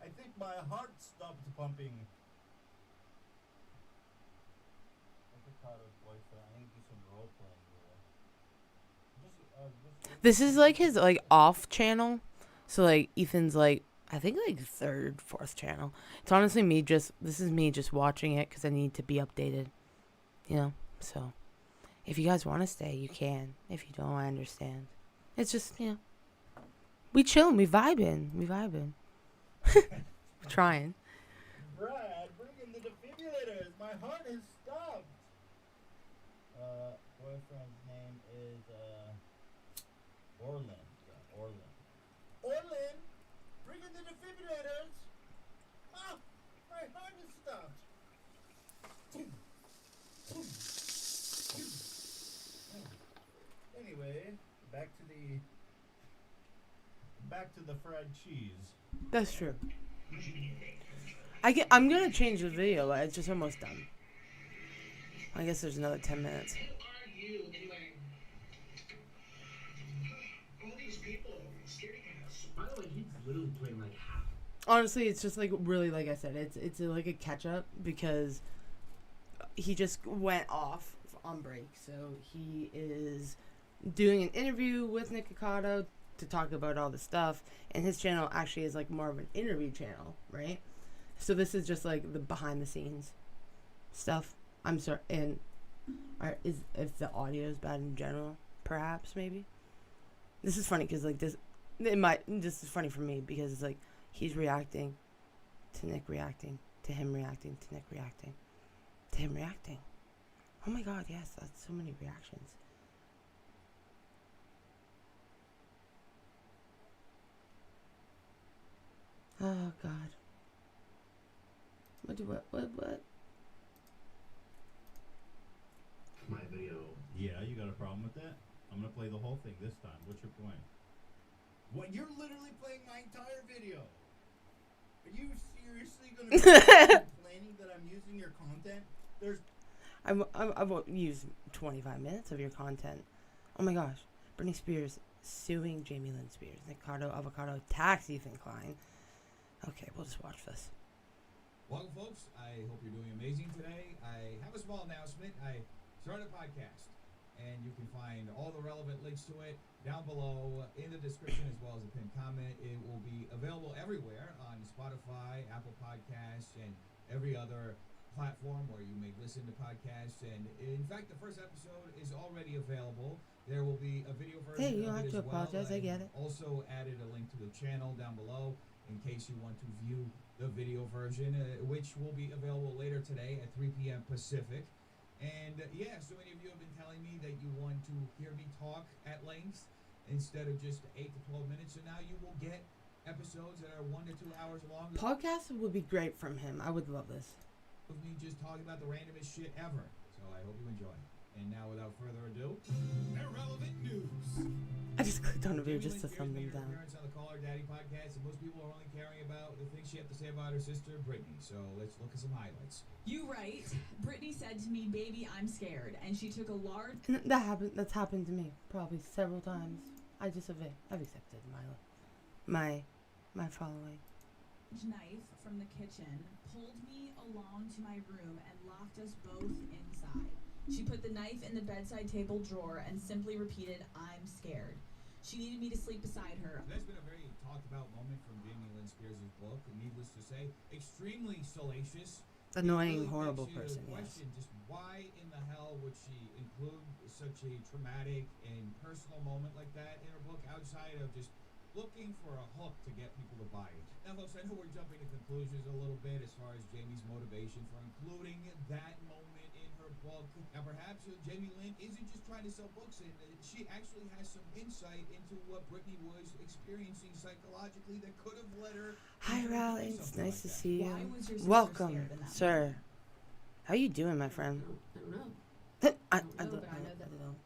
I think my heart stopped pumping. Avocado's boyfriend. I need to do some role playing here. This is like his like off channel. So like Ethan's like I think like third, fourth channel. It's honestly me just this is me just watching it because I need to be updated. You know, so if you guys want to stay, you can. If you don't, I understand. It's just we chillin', we vibing. We're trying. Brad, bring in the defibrillators. My heart has stopped. Boyfriend's name is Orlin. Yeah, Orlin. Orlin, bring in the defibrillators. Ah, my heart has stopped. Anyway, back to the fried cheese. That's true. I'm gonna change the video, but it's just almost done. I guess there's another 10 minutes. Who are you anyway? All these people, scaredy cats. By the way, he's literally playing like half. Honestly, it's just like really, like I said, it's like a catch up because he just went off on break, so he is doing an interview with Nick Ocado to talk about all the stuff, and his channel actually is like more of an interview channel, right? So this is just like the behind the scenes stuff. I'm sorry, and if the audio is bad in general, perhaps maybe. This is funny because like this is funny for me because it's like he's reacting to Nick reacting to him reacting to Nick reacting to him reacting. Oh my god, yes, that's so many reactions. Oh god. What? My video. Yeah, you got a problem with that? I'm gonna play the whole thing this time. What's your point? What? You're literally playing my entire video. Are you seriously gonna be complaining that I'm using your content? I won't use 25 minutes of your content. Oh my gosh. Britney Spears suing Jamie Lynn Spears. Nick Avocado attacks Ethan Klein. Okay, we'll just watch this. Welcome, folks. I hope you're doing amazing today. I have a small announcement. I started a podcast, and you can find all the relevant links to it down below in the description as well as a pinned comment. It will be available everywhere on Spotify, Apple Podcasts, and every other platform where you may listen to podcasts. And in fact, the first episode is already available. There will be a video version Hey, you don't of have it to as well. apologize. I get it. Also added a link to the channel down below in case you want to view the video version, which will be available later today at 3 p.m. Pacific. And yeah, so many of you have been telling me that you want to hear me talk at length instead of just 8 to 12 minutes. So now you will get episodes that are 1 to 2 hours long. Podcast would be great from him. I would love this. Of me just talking about the randomest shit ever. So I hope you enjoy. And now, without further ado, irrelevant news. I just clicked on a video Jamie just to Lynn thumb Spears them made her down. appearance on the Call Her Daddy podcast, and most people are only caring about the things she had to say about her sister, Brittany. So let's look at some highlights. You right. Brittany said to me, "Baby, I'm scared," and she took a large. And that's happened to me probably several times. I've accepted my following. Knife from the kitchen, pulled me along to my room, and locked us both inside. She put the knife in the bedside table drawer and simply repeated, "I'm scared." She needed me to sleep beside her. That's been a very talked about moment from Jamie Lynn Spears' book. Needless to say, extremely salacious. Annoying, Really horrible makes you person, yes. question just why in the hell would she include such a traumatic and personal moment like that in her book outside of just looking for a hook to get people to buy it. Now, folks, I know we're jumping to conclusions a little bit as far as Jamie's motivation for including that moment in her book. Now, perhaps Jamie Lynn isn't just trying to sell books, and she actually has some insight into what Brittany was experiencing psychologically that could have led her. Hi, into Riley. doing It's something nice like to that. see you. Why was your sister Welcome, scared in that sir. How you doing, my friend? I don't know. I don't know, but I know that- don't know.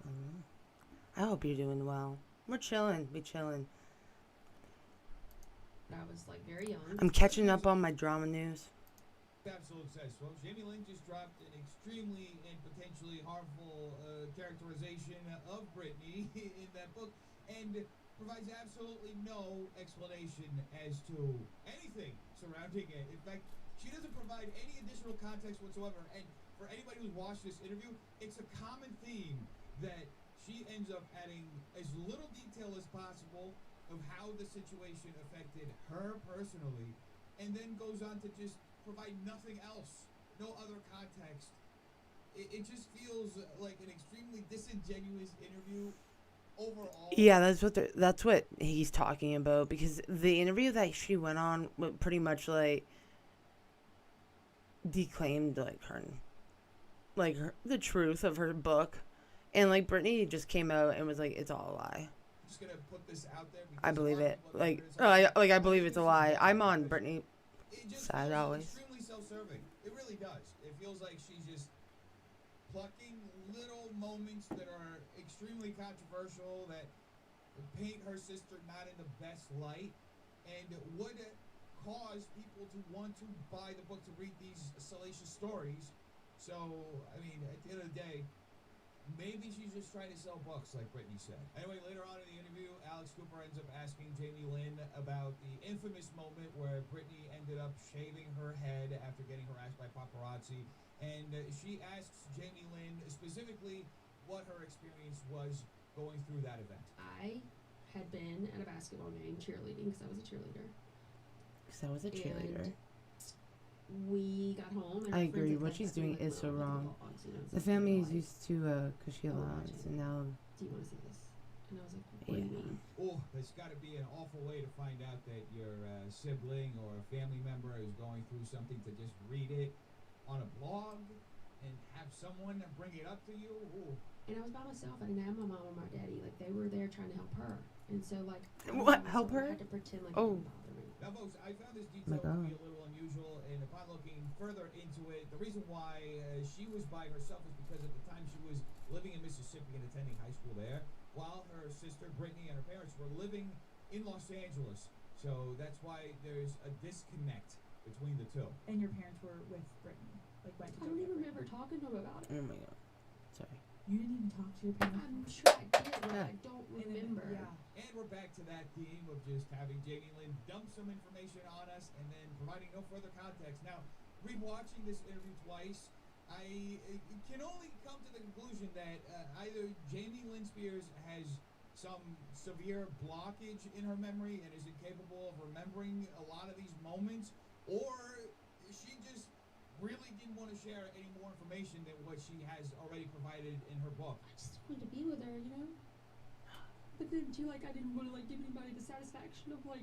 I hope you're doing well. We're chilling. We chilling. But I was like very young. I'm catching up on my drama news. Absolute says, folks. Jamie Lynn just dropped an extremely and potentially harmful characterization of Brittany in that book. And provides absolutely no explanation as to anything surrounding it. In fact, she doesn't provide any additional context whatsoever. And for anybody who's watched this interview, it's a common theme that she ends up adding as little detail as possible of how the situation affected her personally, and then goes on to just provide nothing else, no other context. It just feels like an extremely disingenuous interview overall. Yeah, that's what he's talking about, because the interview that she went on pretty much like declaimed like the truth of her book, and like Brittany just came out and was like, it's all a lie. I'm just gonna put this out there. I believe it. Like, I believe it's a lie. I'm on Brittany. It just Side feels always. extremely self-serving. It really does. It feels like she's just plucking little moments that are extremely controversial, that paint her sister not in the best light, and would cause people to want to buy the book, to read these salacious stories. So, I mean, at the end of the day, maybe she's just trying to sell books, like Brittany said. Anyway, later on in the interview, Alex Cooper ends up asking Jamie Lynn about the infamous moment where Brittany ended up shaving her head after getting harassed by paparazzi. And she asks Jamie Lynn specifically what her experience was going through that event. I had been at a basketball game cheerleading because I was a cheerleader. Because I was a cheerleader. And we got home. And I my friends agree. had What texted she's me, doing like, is so "Well, wrong. dogs, you know, The it's family is like, used to Cushy Oh, allowance, and now do you want to see this?" And I was like, "What do you Yeah. mean?" Oh, that's got to be an awful way to find out that your sibling or a family member is going through something, to just read it on a blog and have someone bring it up to you. Ooh. And I was by myself. I didn't have my mom or my daddy. Like, they were there trying to help her. And so, like, I was What? by Help myself. her? I had to pretend like Oh. it didn't bother me. Now, folks, I found this my detail to God. be a little unusual, and upon looking further into it, the reason why she was by herself is because at the time she was living in Mississippi and attending high school there, while her sister Brittany and her parents were living in Los Angeles. So that's why there's a disconnect between the two. And your parents were with Brittany, like went to I don't go even get remember talking to him about it. oh my god, sorry. You didn't even talk to your parents. I'm sure I did, but Yeah. I don't And then- remember. Yeah. And we're back to that theme of just having Jamie Lynn dump some information on us and then providing no further context. Now, rewatching this interview twice, I can only come to the conclusion that either Jamie Lynn Spears has some severe blockage in her memory and is incapable of remembering a lot of these moments, or she just really didn't want to share any more information than what she has already provided in her book. I just wanted to be with her, you know? But then too, like, I didn't want to, like, give anybody the satisfaction of, I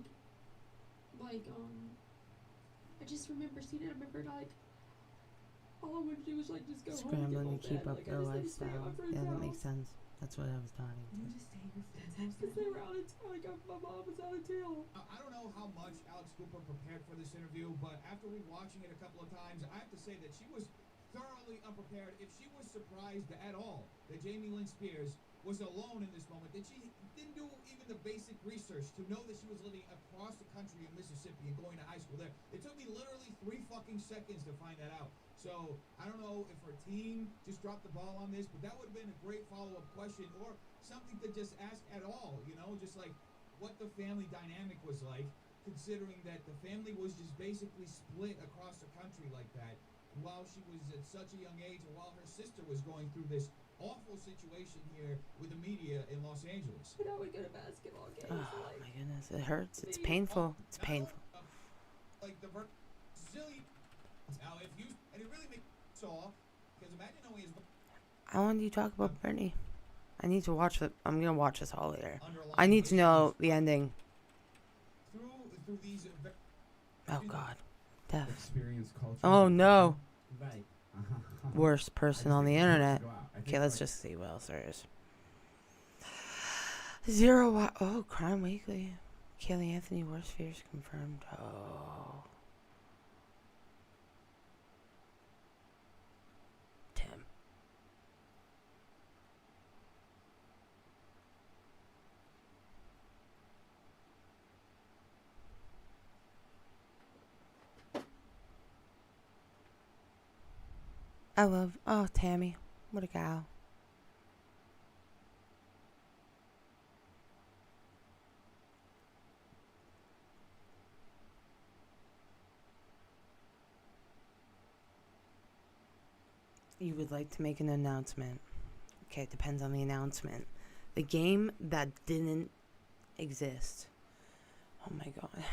just remember seeing it. I remember, like, all I wanted to do was, like, just go home and Scrambling to get keep bed. up Like, the I just had to stay at lifestyle. my friend's Yeah, that house. makes sense. That's what I was talking You to. just stay at your friend's house. Because they were out of town. Like, my mom was out of town. I don't know how much Alex Cooper prepared for this interview, but after rewatching it a couple of times, I have to say that she was thoroughly unprepared. If she was surprised at all that Jamie Lynn Spears was alone in this moment, that she didn't do even the basic research to know that she was living across the country in Mississippi and going to high school there. It took me literally 3 fucking seconds to find that out. So I don't know if her team just dropped the ball on this, but that would have been a great follow-up question, or something to just ask at all, you know, just like what the family dynamic was like, considering that the family was just basically split across the country like that while she was at such a young age, and while her sister was going through this awful situation here with the media in Los Angeles. But I would go to basketball games. Oh like, my goodness, it hurts. It's See? painful. It's Now, painful. Like the zillion. Now, if you, and it really makes me saw, because imagine knowing his I want you to talk about Brittany. I need to watch it. I'm gonna watch this all later. underlying I need to know issues the ending. through these. Oh god, death. Experience culture. Oh no, Right. worst person on the internet. Okay, let's like, just see what else there is. 0 Oh, Crime Weekly. Kaylee Anthony, worst fears confirmed. Oh. Tim. I love, oh, Tammy. What a gal. You would like to make an announcement. Okay, it depends on the announcement. The game that didn't exist. Oh my god.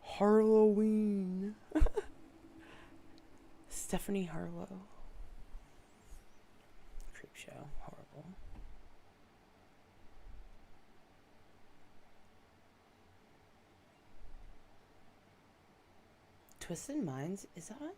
Halloween. Stephanie Harlow. Creep show. Horrible. Twisted Minds? Is that on?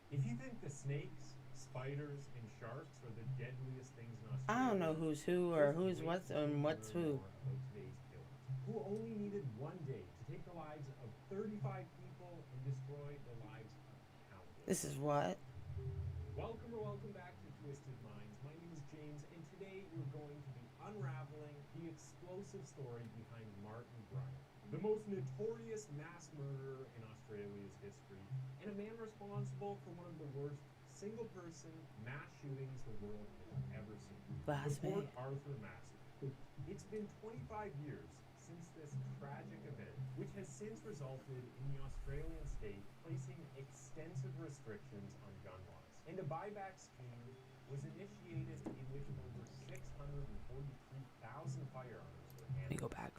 If you think the snakes, spiders, and sharks are the deadliest things in Australia, I don't know who's who or who's what's and what's who. About today's killers, who only needed one day to take the lives of 35 people and destroy the lives of countless. This is what? Welcome back to Twisted Minds. My name is James, and today we're going to be unraveling the explosive story behind Martin Bryant, the most notorious mass murderer in Australia's history, and a man responsible for one of the worst single-person mass shootings the world has ever seen. The Port Arthur Massacre. It's been 25 years since this tragic event, which has since resulted in the Australian state placing extensive restrictions on gun laws. And a buyback scheme was initiated in which over 643,000 firearms were handed. Let me go back.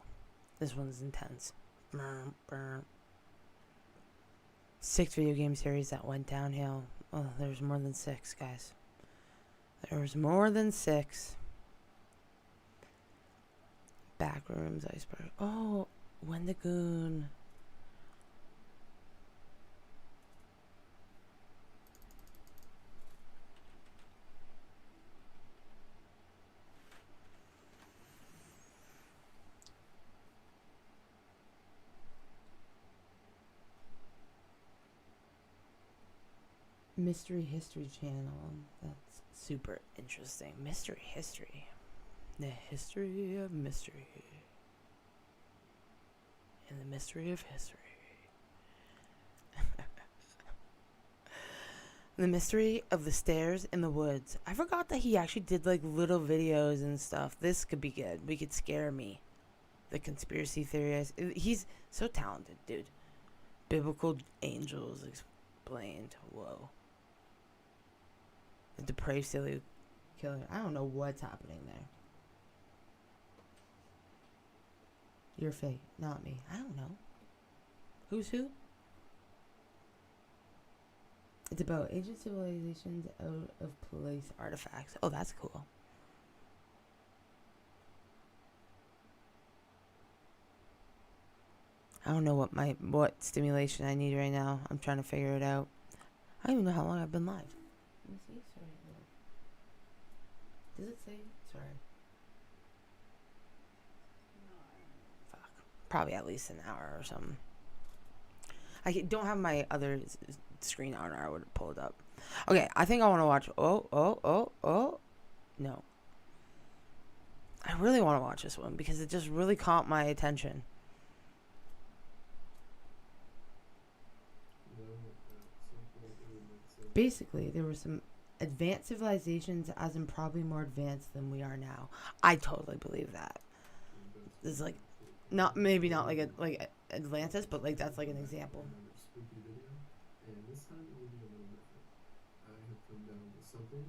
This one's intense. 6 video game series that went downhill. Oh, there's more than 6, guys. There's more than 6. Backrooms, Iceberg. Oh, Wendigoon. Mystery History Channel. That's super interesting. Mystery History. The history of mystery. And the mystery of history. The mystery of the stairs in the woods. I forgot that he actually did like little videos and stuff. This could be good. We could scare me. The conspiracy theorist. He's so talented, dude. Biblical angels explained. Whoa. The depraved serial killer. I don't know what's happening there. Your fate, not me. I don't know. Who's who? It's about ancient civilizations out of place artifacts. Oh, that's cool. I don't know what stimulation I need right now. I'm trying to figure it out. I don't even know how long I've been live. Let me see. Sorry. Does it say? Sorry. Fuck. Probably at least an hour or something. I don't have my other screen on, or I would pull it up. Okay, I think I want to watch. Oh. No. I really want to watch this one because it just really caught my attention. Basically, there were some advanced civilizations, as in probably more advanced than we are now. I totally believe that. This is like, maybe not like Atlantis, but like that's like an example. Spooky video, and this time it will be a little different. I have come down with something,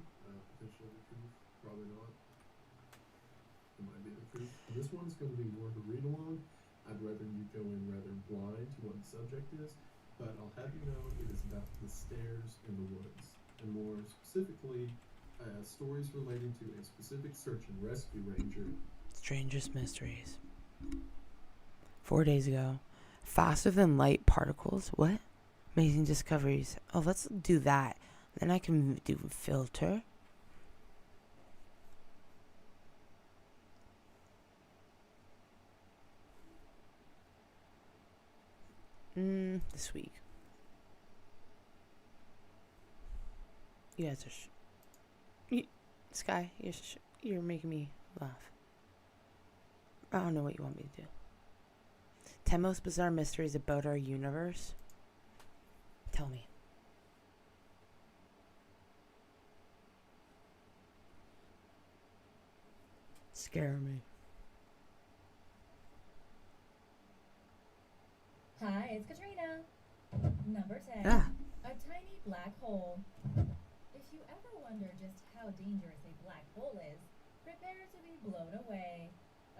potentially the truth, probably not. It might be the truth. This one's going to be more of a read along. I'd rather you go in rather blind to what the subject is, but I'll have you know it is about the stairs in the woods, and more specifically, stories relating to a specific search and rescue ranger. Strangest mysteries. 4 days ago. Faster than light particles. What? Amazing discoveries. Oh, let's do that. Then I can do filter. This week. You guys are Sky, you're making me laugh. I don't know what you want me to do. 10 most bizarre mysteries about our universe. Tell me. Scare me. Hi, it's Katrina. Number 10. Ah. A black hole. If you ever wonder just how dangerous a black hole is, prepare to be blown away.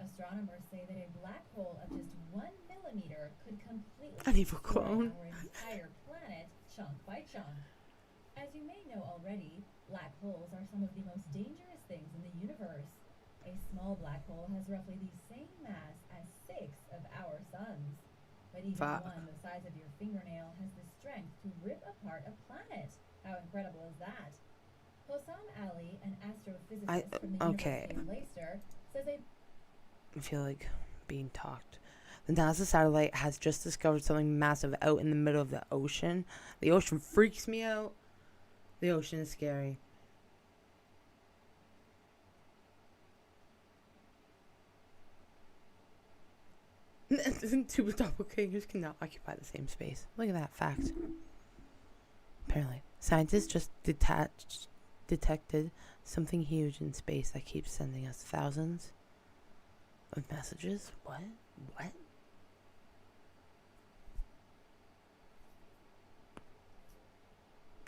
Astronomers say that a black hole of just 1 millimeter could completely Uneven destroy clone. our entire planet chunk by chunk. As you may know already, black holes are some of the most dangerous things in the universe. A small black hole has roughly the same mass as 6 of our suns. But even one the size of your fingernail has the strength to rip apart a planet. How incredible is that? Hossam Ali, an astrophysicist from the University of Leicester, says I feel like being talked. The NASA satellite has just discovered something massive out in the middle of the ocean. The ocean freaks me out. The ocean is scary. Two doppelgangers cannot occupy the same space. Look at that fact. Apparently, scientists just detected something huge in space that keeps sending us thousands of messages. What?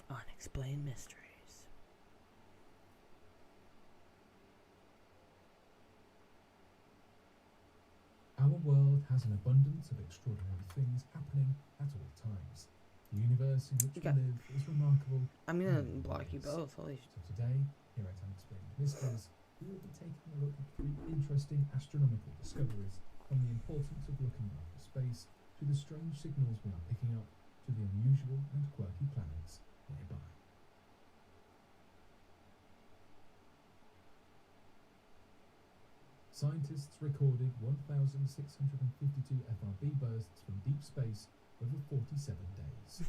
Unexplained mysteries. Our world has an abundance of extraordinary things happening at all times. The universe in which we live is remarkable. I'm gonna block you both. Holy shit. So today, here at Unexplained Mysteries, we will be taking a look at 3 interesting astronomical discoveries, from the importance of looking after space, to the strange signals we are picking up, to the unusual and quirky planets nearby. Scientists recorded 1,652 FRB bursts from deep space over 47 days.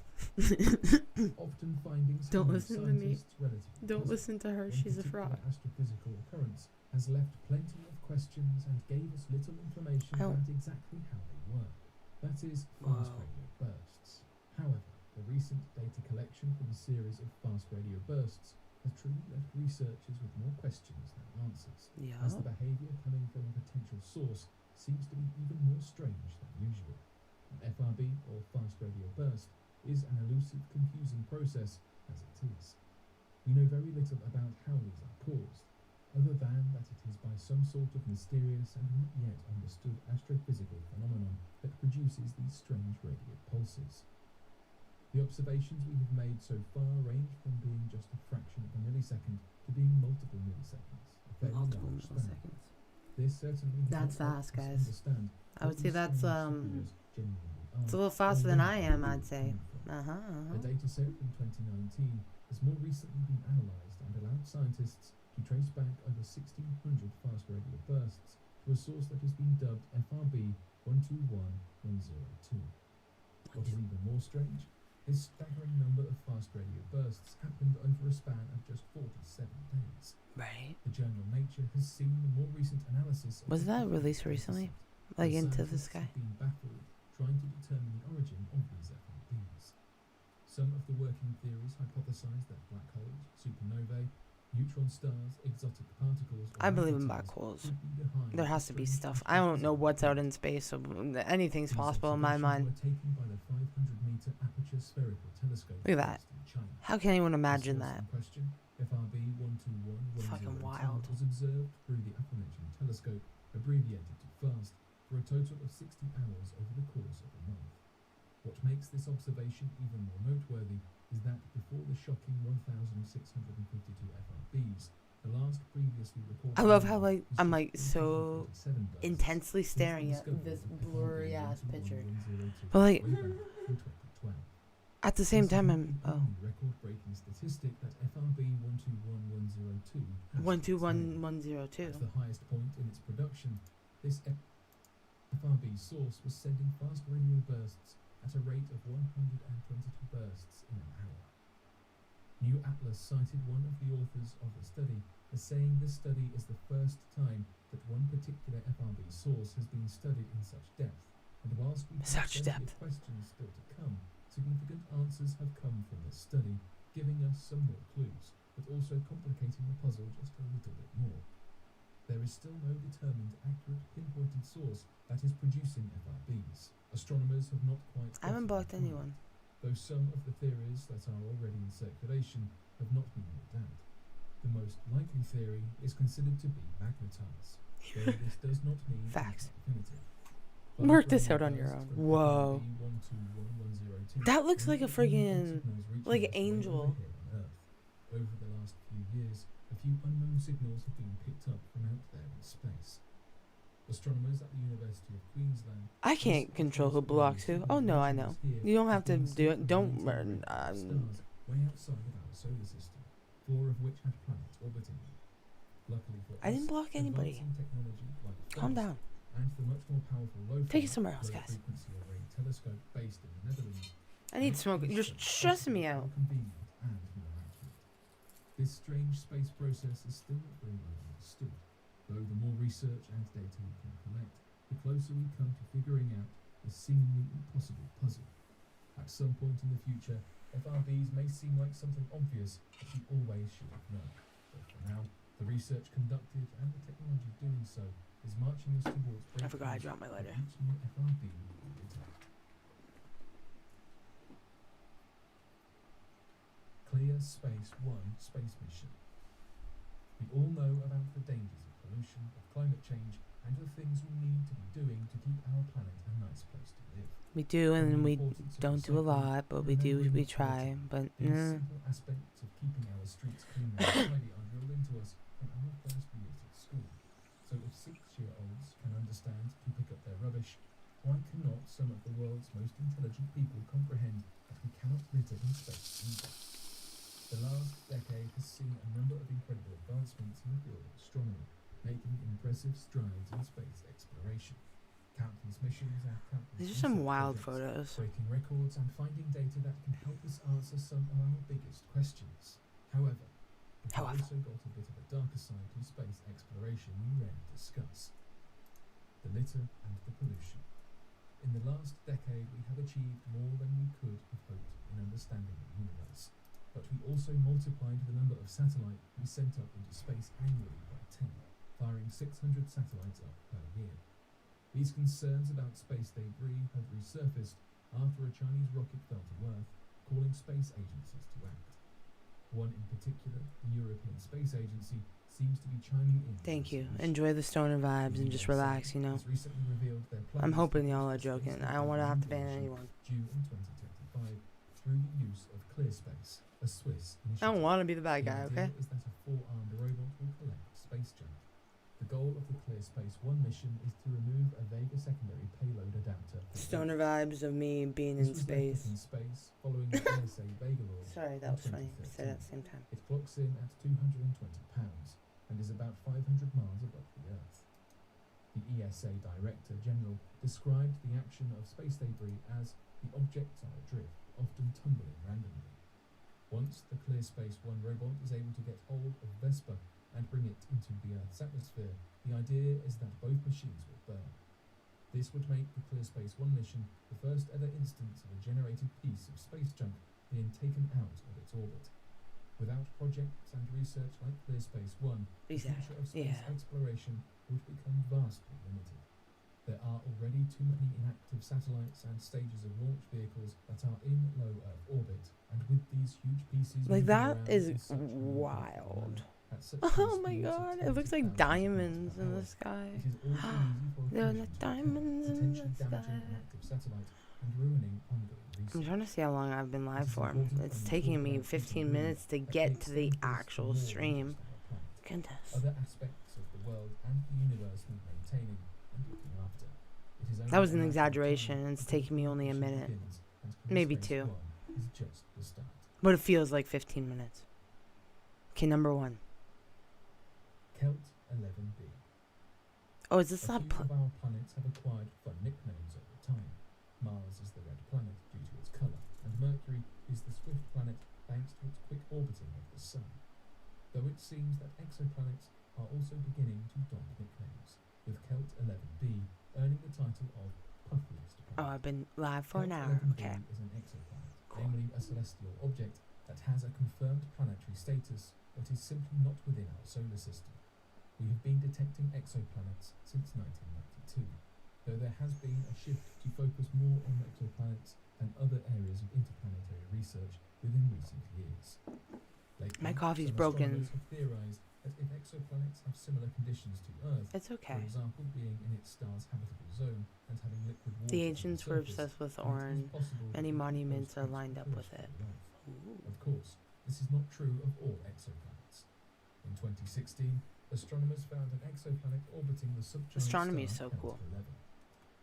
Often findings Don't from listen to me. scientists relatively Don't puzzling. listen to her. One She's a particular fraud. astrophysical occurrence has left plenty of questions and gave us little information about exactly how they work. That is, fast radio bursts. However, the recent data collection from a series of fast radio bursts has truly left researchers with more questions than answers, as the behaviour coming from a potential source seems to be even more strange than usual. An FRB, or fast radio burst, is an elusive, confusing process, as it is. We know very little about how these are caused, other than that it is by some sort of mysterious and not yet understood astrophysical phenomenon that produces these strange radio pulses. The observations we have made so far range from being just a fraction of a millisecond to being multiple milliseconds. A very large span. This certainly That's fast, guys. Understand I would say that's it's a little faster than I am, I'd say. The data set from 2019 has more recently been analysed and allowed scientists to trace back over 1,600 fast radio bursts to a source that has been dubbed FRB 121102. What is even more strange, this staggering number of fast radio bursts happened over a span of just 47 days. Right. The journal Nature has seen the more recent analysis of Was that released recently? Like Into the Sky? Have been baffled trying to determine the origin of these FRBs. Some of the working theories hypothesize that black holes, supernovae, neutron stars, exotic particles... I believe in black holes. There has to be stuff. I don't know what's out in space, so anything's possible in my mind. Were taken by the 500-meter aperture spherical telescope. Look at that. How can anyone imagine that? FRB 121102 Fucking wild. was observed through the aforementioned telescope, abbreviated to FAST, for a total of 60 hours over the course of a month. What makes this observation even more noteworthy is that before the shocking 1,652 FRBs, the last previously recorded... I love how I'm so intensely staring at this blurry ass picture. But at the same time I'm record-breaking statistic that FRB 121102 121102. At the highest point in its production, this FRB source was sending fast radio bursts at a rate of 122 bursts in an hour. New Atlas cited one of the authors of the study as saying this study is the first time that one particular FRB source has been studied in such depth, and whilst we have plenty of questions still to come, significant answers have come from this study, giving us some more clues, but also complicating the puzzle just a little bit more. There is still no determined, accurate, pinpointed source that is producing FRBs. Astronomers have not quite... I haven't blocked anyone. though some of the theories that are already in circulation have not been ruled out. The most likely theory is considered to be magnetars, though this does not mean Facts. definitive. Work this out on your own. Whoa. That looks like a friggin' like angel. Over the last few years, a few unknown signals have been picked up from out there in space. Astronomers at the University of Queensland. I can't control who blocks who. Oh no, I know. You don't have to do it. Don't. Stars way outside of our solar system, 4 of which had planets orbiting them. Luckily for I didn't us, block anybody. advancing technology like Calm FAST down. and the much more powerful Take it somewhere else, guys. frequency array telescope based in the Netherlands. I need smoke. You're stressing me out. Convenient and more accurate. This strange space process is still not very well understood, though the more research and data we can collect, the closer we come to figuring out this seemingly impossible puzzle. At some point in the future, FRBs may seem like something obvious that we always should have known. But for now, the research conducted and the technology doing so is marching us towards I forgot I dropped my lighter. each new FRB will detect. Clear Space 1 space mission. We all know about the dangers of pollution, of climate change, and the things we need to be doing to keep our planet a nice place to live. We do, and we don't do a lot, but we do. We try, but These simple aspects of keeping our streets clean and tidy are drilled into us from our first years at school. So if 6-year-olds can understand to pick up their rubbish, why cannot some of the world's most intelligent people comprehend that we cannot litter in space either? The last decade has seen a number of incredible advancements in the field of astronomy, making impressive strides in space exploration. Countless missions and countless these are some research wild projects, photos. breaking records and finding data that can help us answer some of our biggest questions. However, we've also got a bit of a darker side to space exploration we rarely discuss. The litter and the pollution. In the last decade, we have achieved more than we could have hoped in understanding the universe. But we also multiplied the number of satellites we sent up into space annually by 10, firing 600 satellites up per year. These concerns about space debris have resurfaced after a Chinese rocket fell to Earth, calling space agencies to act. One in particular, the European Space Agency, seems to be chiming in. Thank you. Enjoy the stoner vibes and just relax, you know. I'm hoping y'all are joking. I don't want to have to ban anyone. Due in 2025 through the use of ClearSpace, a Swiss initiative. I don't want to be the bad guy, The okay? idea is that a 4-armed robot will collect space junk. The goal of the ClearSpace 1 mission is to remove a Vega secondary payload adapter. Stoner vibes of me being in This was lifted space. in space following the NSA Vega launch. Sorry, that in was funny. Said it at the 2013. same time. It clocks in at 220 pounds and is about 500 miles above the Earth. The ESA Director General described the action of space debris as the objects are adrift, often tumbling randomly. Once the ClearSpace 1 robot is able to get hold of Vespa and bring it into the Earth's atmosphere, the idea is that both machines will burn. This would make the ClearSpace 1 mission the first ever instance of a generated piece of space junk being taken out of its orbit. Without projects and research like ClearSpace 1, the future of space exploration would become vastly limited. There are already too many inactive satellites and stages of launch vehicles that are in low Earth orbit, and with these huge pieces Like, moving that around is in such a wild. at such Oh high my speeds of god, it tens looks of like thousands of diamonds miles per in hour, the sky. it is also easy for a There are collision to occur, diamonds in the potentially damaging sky. an active satellite and ruining ongoing research. I'm trying to see how long I've been live It is for. important It's when we taking talk me about future 15 growth minutes to that get takes to the focus on actual more than stream. just our planet. Goodness. Other aspects of the world and the universe need maintaining and looking after. It is That was only an a matter of exaggeration. time It's until taking me only a mission minute. begins, and Maybe ClearSpace 2. 1 is just the start. But it feels like 15 minutes. Okay, number 1. Kelt 11b. Oh, is this A not... few of our planets have acquired fun nicknames over time. Mars is the red planet due to its colour, and Mercury is the swift planet thanks to its quick orbiting of the Sun. Though it seems that exoplanets are also beginning to don nicknames, with Kelt 11b earning the title of puffiest planet. Oh, I've been live for an Kelt hour. 11b Okay. is an exoplanet, namely a celestial object that has a confirmed planetary status but is simply not within our solar system. We have been detecting exoplanets since 1992, though there has been a shift to focus more on exoplanets and other areas of interplanetary research within recent years. Lately, My coffee's some broken. astronomers have theorized that if exoplanets have similar conditions to Earth, It's for okay. example, being in its star's habitable zone and having liquid water The on ancients the were surface, obsessed with then it is Orin. possible that Many we could monuments host are close lined up with terrestrial it. life. Ooh. Of course, this is not true of all exoplanets. In 2016, astronomers found an exoplanet orbiting the subgiant Astronomy star is so cool. Kelt 11.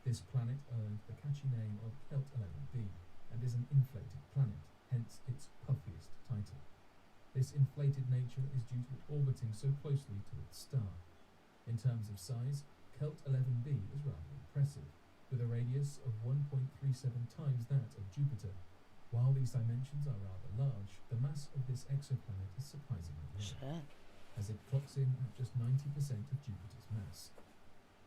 This planet earned the catchy name of Kelt 11b and is an inflated planet, hence its puffiest title. This inflated nature is due to it orbiting so closely to its star. In terms of size, Kelt 11b is rather impressive, with a radius of 1.37 times that of Jupiter. While these dimensions are rather large, the mass of this exoplanet is surprisingly low, Shit. as it clocks in at just 90% of Jupiter's mass.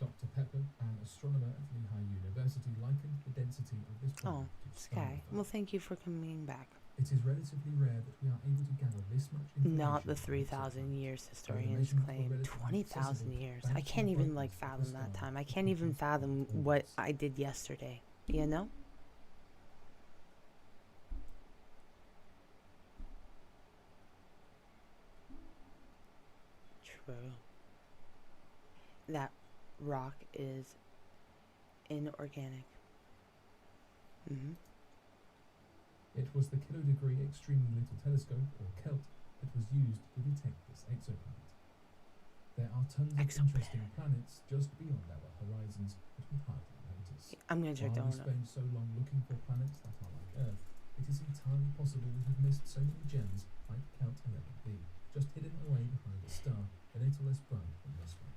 Dr. Pepper, an astronomer at Lehigh University, likened the density of this planet to Sky. starlight. Well, thank you for coming back. It is relatively rare that we are able to gather this much information. Not the from 3,000 exoplanets. years Though the historians measurements were claim. relatively 20,000 accessible, years. I thanks to can't the even brightness of the fathom that star time. I it can't even completes fathom its what orbits. I did yesterday. You know? True. That rock is inorganic. It was the kilodegree Extremely Little Telescope, or KELT, that was used to detect this exoplanet. There are tons of interesting planets just beyond our horizons that we hardly notice. I'm gonna check While that we one out. spend so long looking for planets that are like Earth, it is entirely possible we have missed so many gems like KELT 11b, just hidden away behind a star a little less bright than this one.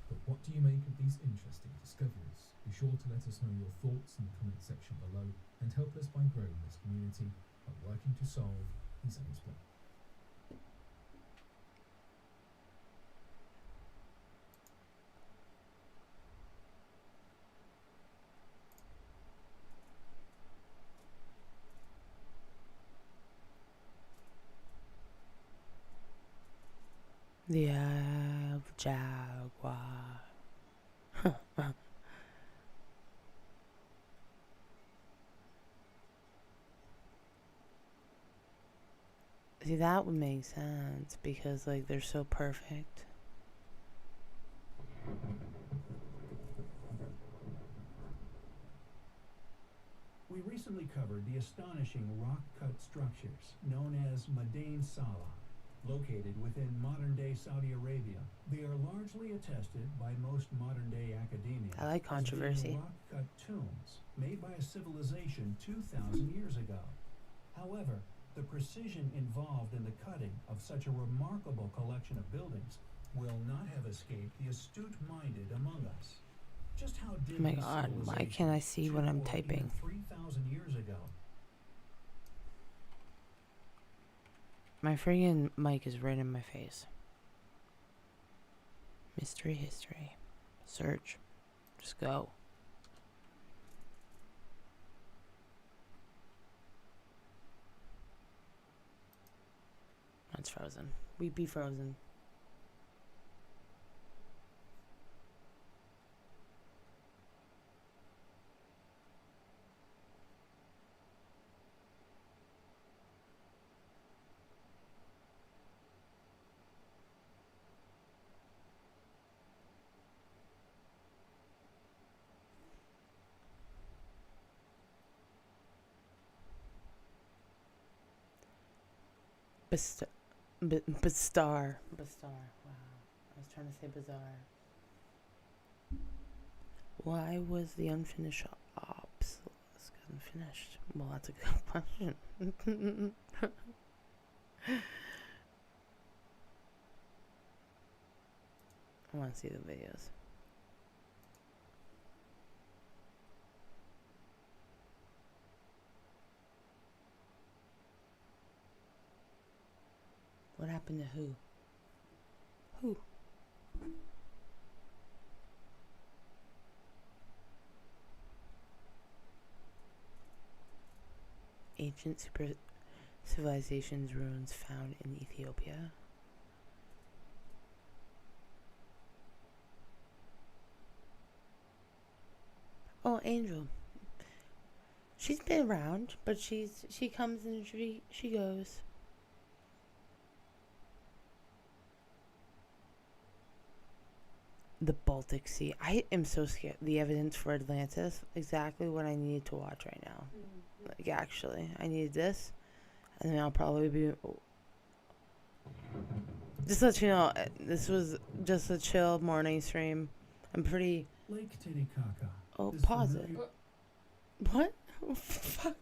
But what do you make of these interesting discoveries? Be sure to let us know your thoughts in the comment section below and help us by growing this community by working to solve these unexplained. The eye of the jaguar. See, that would make sense because, like, they're so perfect. We recently covered the astonishing rock-cut structures known as Madain Salah, located within modern-day Saudi Arabia. They are largely attested by most modern-day academia I like controversy. as being rock-cut tombs made by a civilization 2,000 years ago. However, the precision involved in the cutting of such a remarkable collection of buildings will not have escaped the astute-minded among us. Just how did Oh my these god, why can't I see what I'm typing? 3,000 years ago? My friggin' mic is right in my face. Mystery history. Search. Just go. It's frozen. We be frozen. Bastar. Wow. I was trying to say bizarre. Why was the unfinished obelisk unfinished? Well, that's a good question. I want to see the videos. What happened to who? Who? Ancient civilizations ruins found in Ethiopia. Oh, Angel. She's been around, but she comes and she goes. The Baltic Sea. I am so scared. The evidence for Atlantis. Exactly what I need to watch right now. Like, actually, I need this, and then I'll probably be. Just to let you know, this was just a chill morning stream. I'm pretty. Lake Titicaca. Oh, is pause it. familiar- What? Fuck.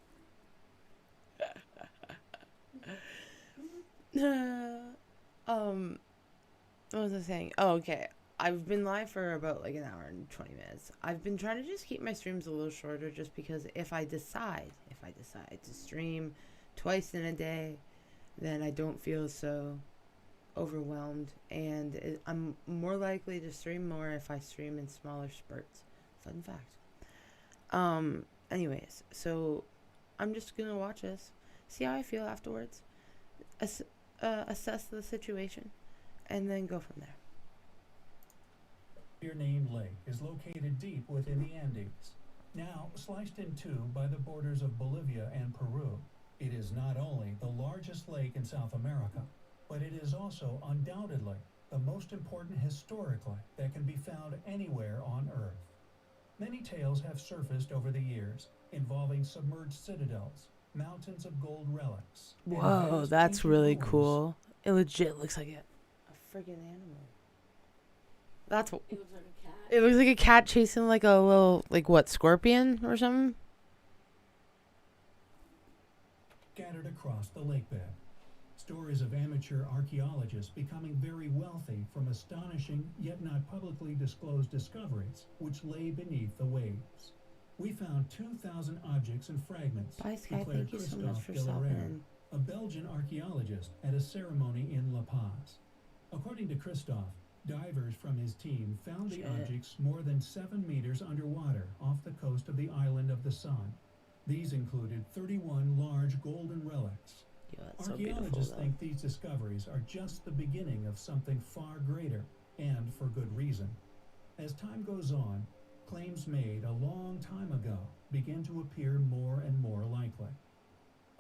What was I saying? Oh, okay. I've been live for about like an hour and 20 minutes. I've been trying to just keep my streams a little shorter just because if I decide to stream twice in a day, then I don't feel so overwhelmed, and I'm more likely to stream more if I stream in smaller spurts. Fun fact. Anyways, so I'm just gonna watch this, see how I feel afterwards, assess the situation, and then go from there. Named lake is located deep within the Andes. Now sliced in two by the borders of Bolivia and Peru, it is not only the largest lake in South America, but it is also undoubtedly the most important historic lake that can be found anywhere on Earth. Many tales have surfaced over the years involving submerged citadels, mountains of gold relics. and Whoa, vast that's ancient really ruins. cool. It legit looks like a friggin' animal. That's what. It looks like a cat. It looks like a cat chasing like a little, like what, scorpion or something? Scattered across the lake bed. Stories of amateur archaeologists becoming very wealthy from astonishing yet not publicly disclosed discoveries which lay beneath the waves. We found 2,000 objects and fragments, Bye, Sky. declared Thank you so much Christophe for Delarer, stopping. a Belgian archaeologist at a ceremony in La Paz. According to Christophe, divers from his team found the Shit. objects more than 7 meters underwater off the coast of the island of the Sun. These included 31 large golden relics. Yo, that's so beautiful, Archaeologists though. think these discoveries are just the beginning of something far greater, and for good reason. As time goes on, claims made a long time ago begin to appear more and more likely.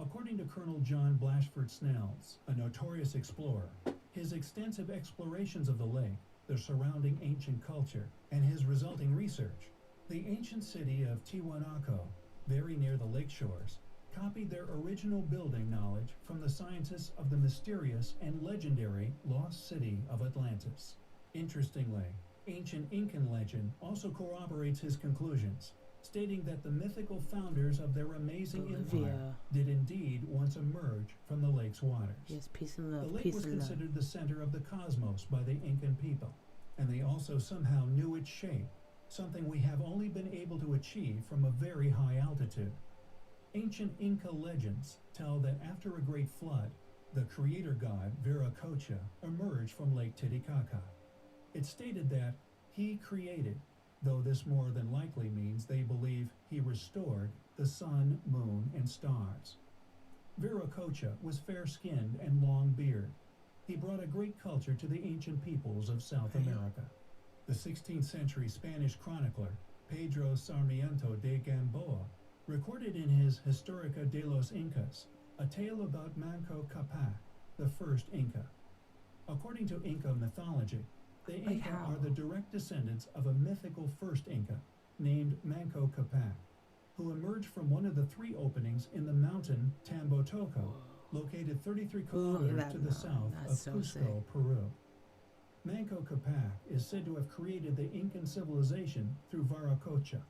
According to Colonel John Blashford Snells, a notorious explorer, his extensive explorations of the lake, the surrounding ancient culture, and his resulting research, the ancient city of Tiwanaku, very near the lake shores, copied their original building knowledge from the scientists of the mysterious and legendary lost city of Atlantis. Interestingly, ancient Incan legend also corroborates his conclusions, stating that the mythical founders of their amazing empire Bolivia. did indeed once emerge from the lake's waters. Yes, peace and The love. lake Peace was and love. considered the center of the cosmos by the Incan people, and they also somehow knew its shape, something we have only been able to achieve from a very high altitude. Ancient Inca legends tell that after a great flood, the creator god Viracocha emerged from Lake Titicaca. It's stated that he created, though this more than likely means they believe he restored, the sun, moon, and stars. Viracocha was fair-skinned and long-bearded. He brought a great culture to the ancient peoples of South America. The 16th century Spanish chronicler Pedro Sarmiento de Gamboa recorded in his Historia de los Incas a tale about Manco Capac, the first Inca. According to Inca mythology, the Like Inca how? are the direct descendants of a mythical first Inca named Manco Capac, who emerged from one of the three openings in the mountain Tambotoco, located 33 Look at kilometers that to the mountain. south of That's so Cusco, sick. Peru. Manco Capac is said to have created the Incan civilization through Viracocha.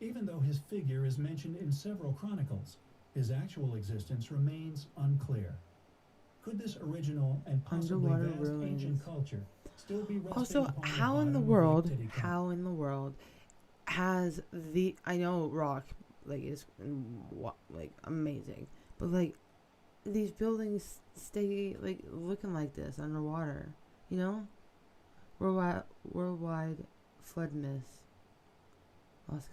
Even though his figure is mentioned in several chronicles, his actual existence remains unclear. Could this original and possibly Underwater vast ruins. ancient culture still be resting Also, upon how the in the bottom of world? Lake Titicaca? How in the world has the? I know rock like is like amazing, but like these buildings stay like looking like this underwater. You know, worldwide flood myths, lost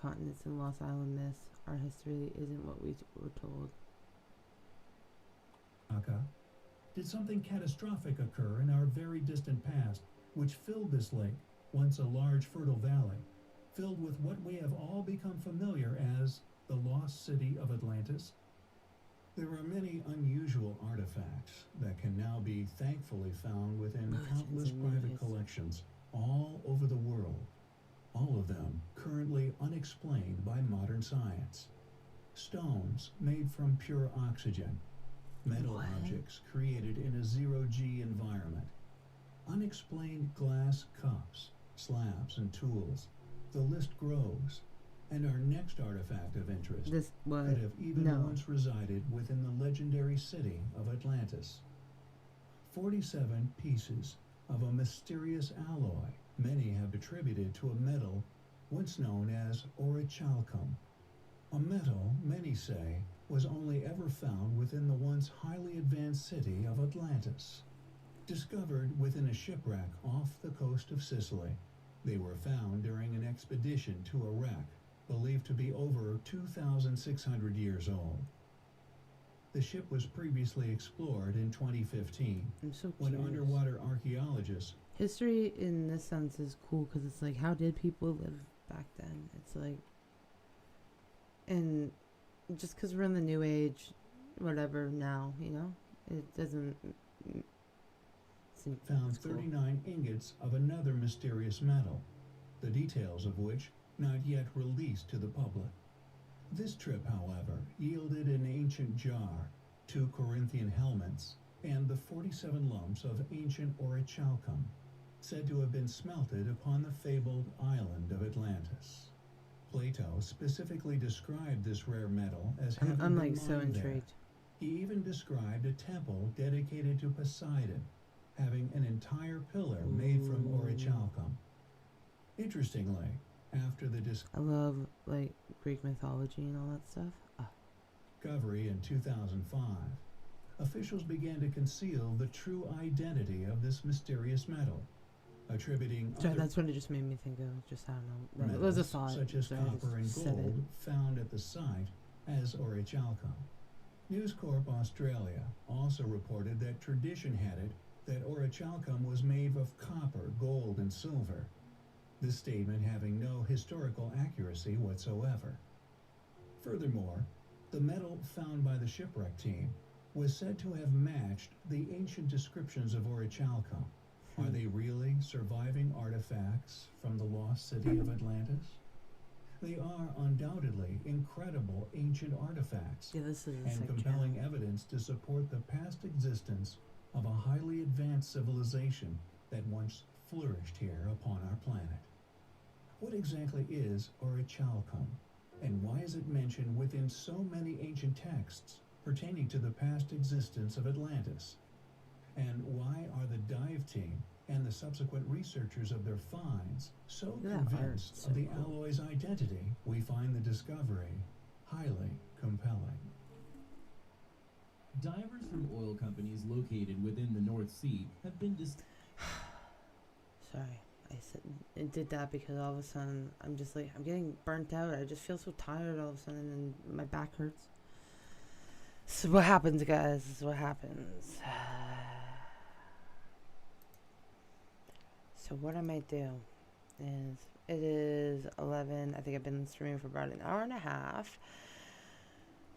continents and lost island myths. Our history isn't what we were told. Did something catastrophic occur in our very distant past, which filled this lake, once a large fertile valley, filled with what we have all become familiar as the lost city of Atlantis? There are many unusual artifacts that can now be thankfully found within Legends countless and private myths. collections all over the world, all of them currently unexplained by modern science. Stones made from pure oxygen, metal What? objects created in a zero-G environment, unexplained glass cups, slabs, and tools. The list grows. And our next artifact of interest This what? could have even No. once resided within the legendary city of Atlantis. 47 pieces of a mysterious alloy many have attributed to a metal once known as orichalcum. A metal, many say, was only ever found within the once highly advanced city of Atlantis. Discovered within a shipwreck off the coast of Sicily, they were found during an expedition to a wreck believed to be over 2,600 years old. The ship was previously explored in 2015 I'm so when curious. underwater archaeologists History in this sense is cool because it's like, how did people live back then? It's like, and just because we're in the new age, whatever now, you know, it doesn't seem found it's cool. 39 ingots of another mysterious metal, the details of which not yet released to the public. This trip, however, yielded an ancient jar, 2 Corinthian helmets, and the 47 lumps of ancient orichalcum, said to have been smelted upon the fabled island of Atlantis. Plato specifically described this rare metal as having I'm been like so mined there. intrigued. He even described a temple dedicated to Poseidon, having an entire pillar made from Ooh. orichalcum. Interestingly, after the I love like Greek mythology and all that stuff. discovery in 2005, officials began to conceal the true identity of this mysterious metal, attributing Sorry, other that's what it just made me think of. Just I don't know. It was a metals, thought. such as Sorry, I just copper and said it. gold found at the site as orichalcum. News Corp Australia also reported that tradition had it that orichalcum was made of copper, gold, and silver. This statement having no historical accuracy whatsoever. Furthermore, the metal found by the shipwreck team was said to have matched the ancient descriptions of orichalcum. Are they really surviving artifacts from the lost city of Atlantis? They are undoubtedly incredible ancient artifacts Yeah, this is a and sick compelling channel. evidence to support the past existence of a highly advanced civilization that once flourished here upon our planet. What exactly is orichalcum, and why is it mentioned within so many ancient texts pertaining to the past existence of Atlantis? And why are the dive team and the subsequent researchers of their finds so Look at that art, convinced so of the cool. alloy's identity? We find the discovery highly compelling. Divers from oil companies located within the North Sea have been Sorry, I did that because all of a sudden I'm just like, I'm getting burnt out. I just feel so tired all of a sudden and my back hurts. This is what happens, guys. This is what happens. So what I might do is, it is 11. I think I've been streaming for about an hour and a half.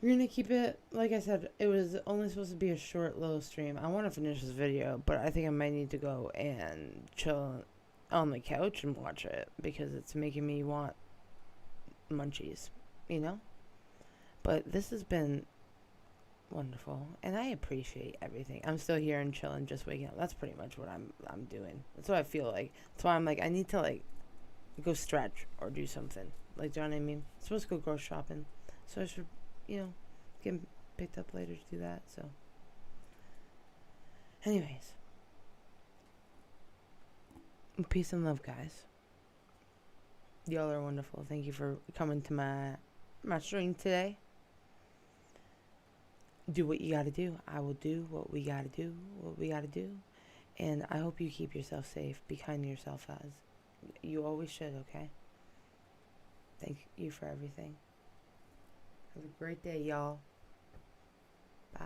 We're gonna keep it, like I said, it was only supposed to be a short little stream. I want to finish this video, but I think I might need to go and chill on the couch and watch it because it's making me want munchies, you know? But this has been wonderful, and I appreciate everything. I'm still here and chilling, just waking up. That's pretty much what I'm doing. That's what I feel like. That's why I'm like, I need to like go stretch or do something. Like, do you know what I mean? I'm supposed to go grocery shopping, so I should, you know, get picked up later to do that. So, anyways, peace and love, guys. Y'all are wonderful. Thank you for coming to my stream today. Do what you gotta do. I will do what we gotta do. What we gotta do. And I hope you keep yourself safe. Be kind to yourself, as you always should, okay? Thank you for everything. Have a great day, y'all. Bye.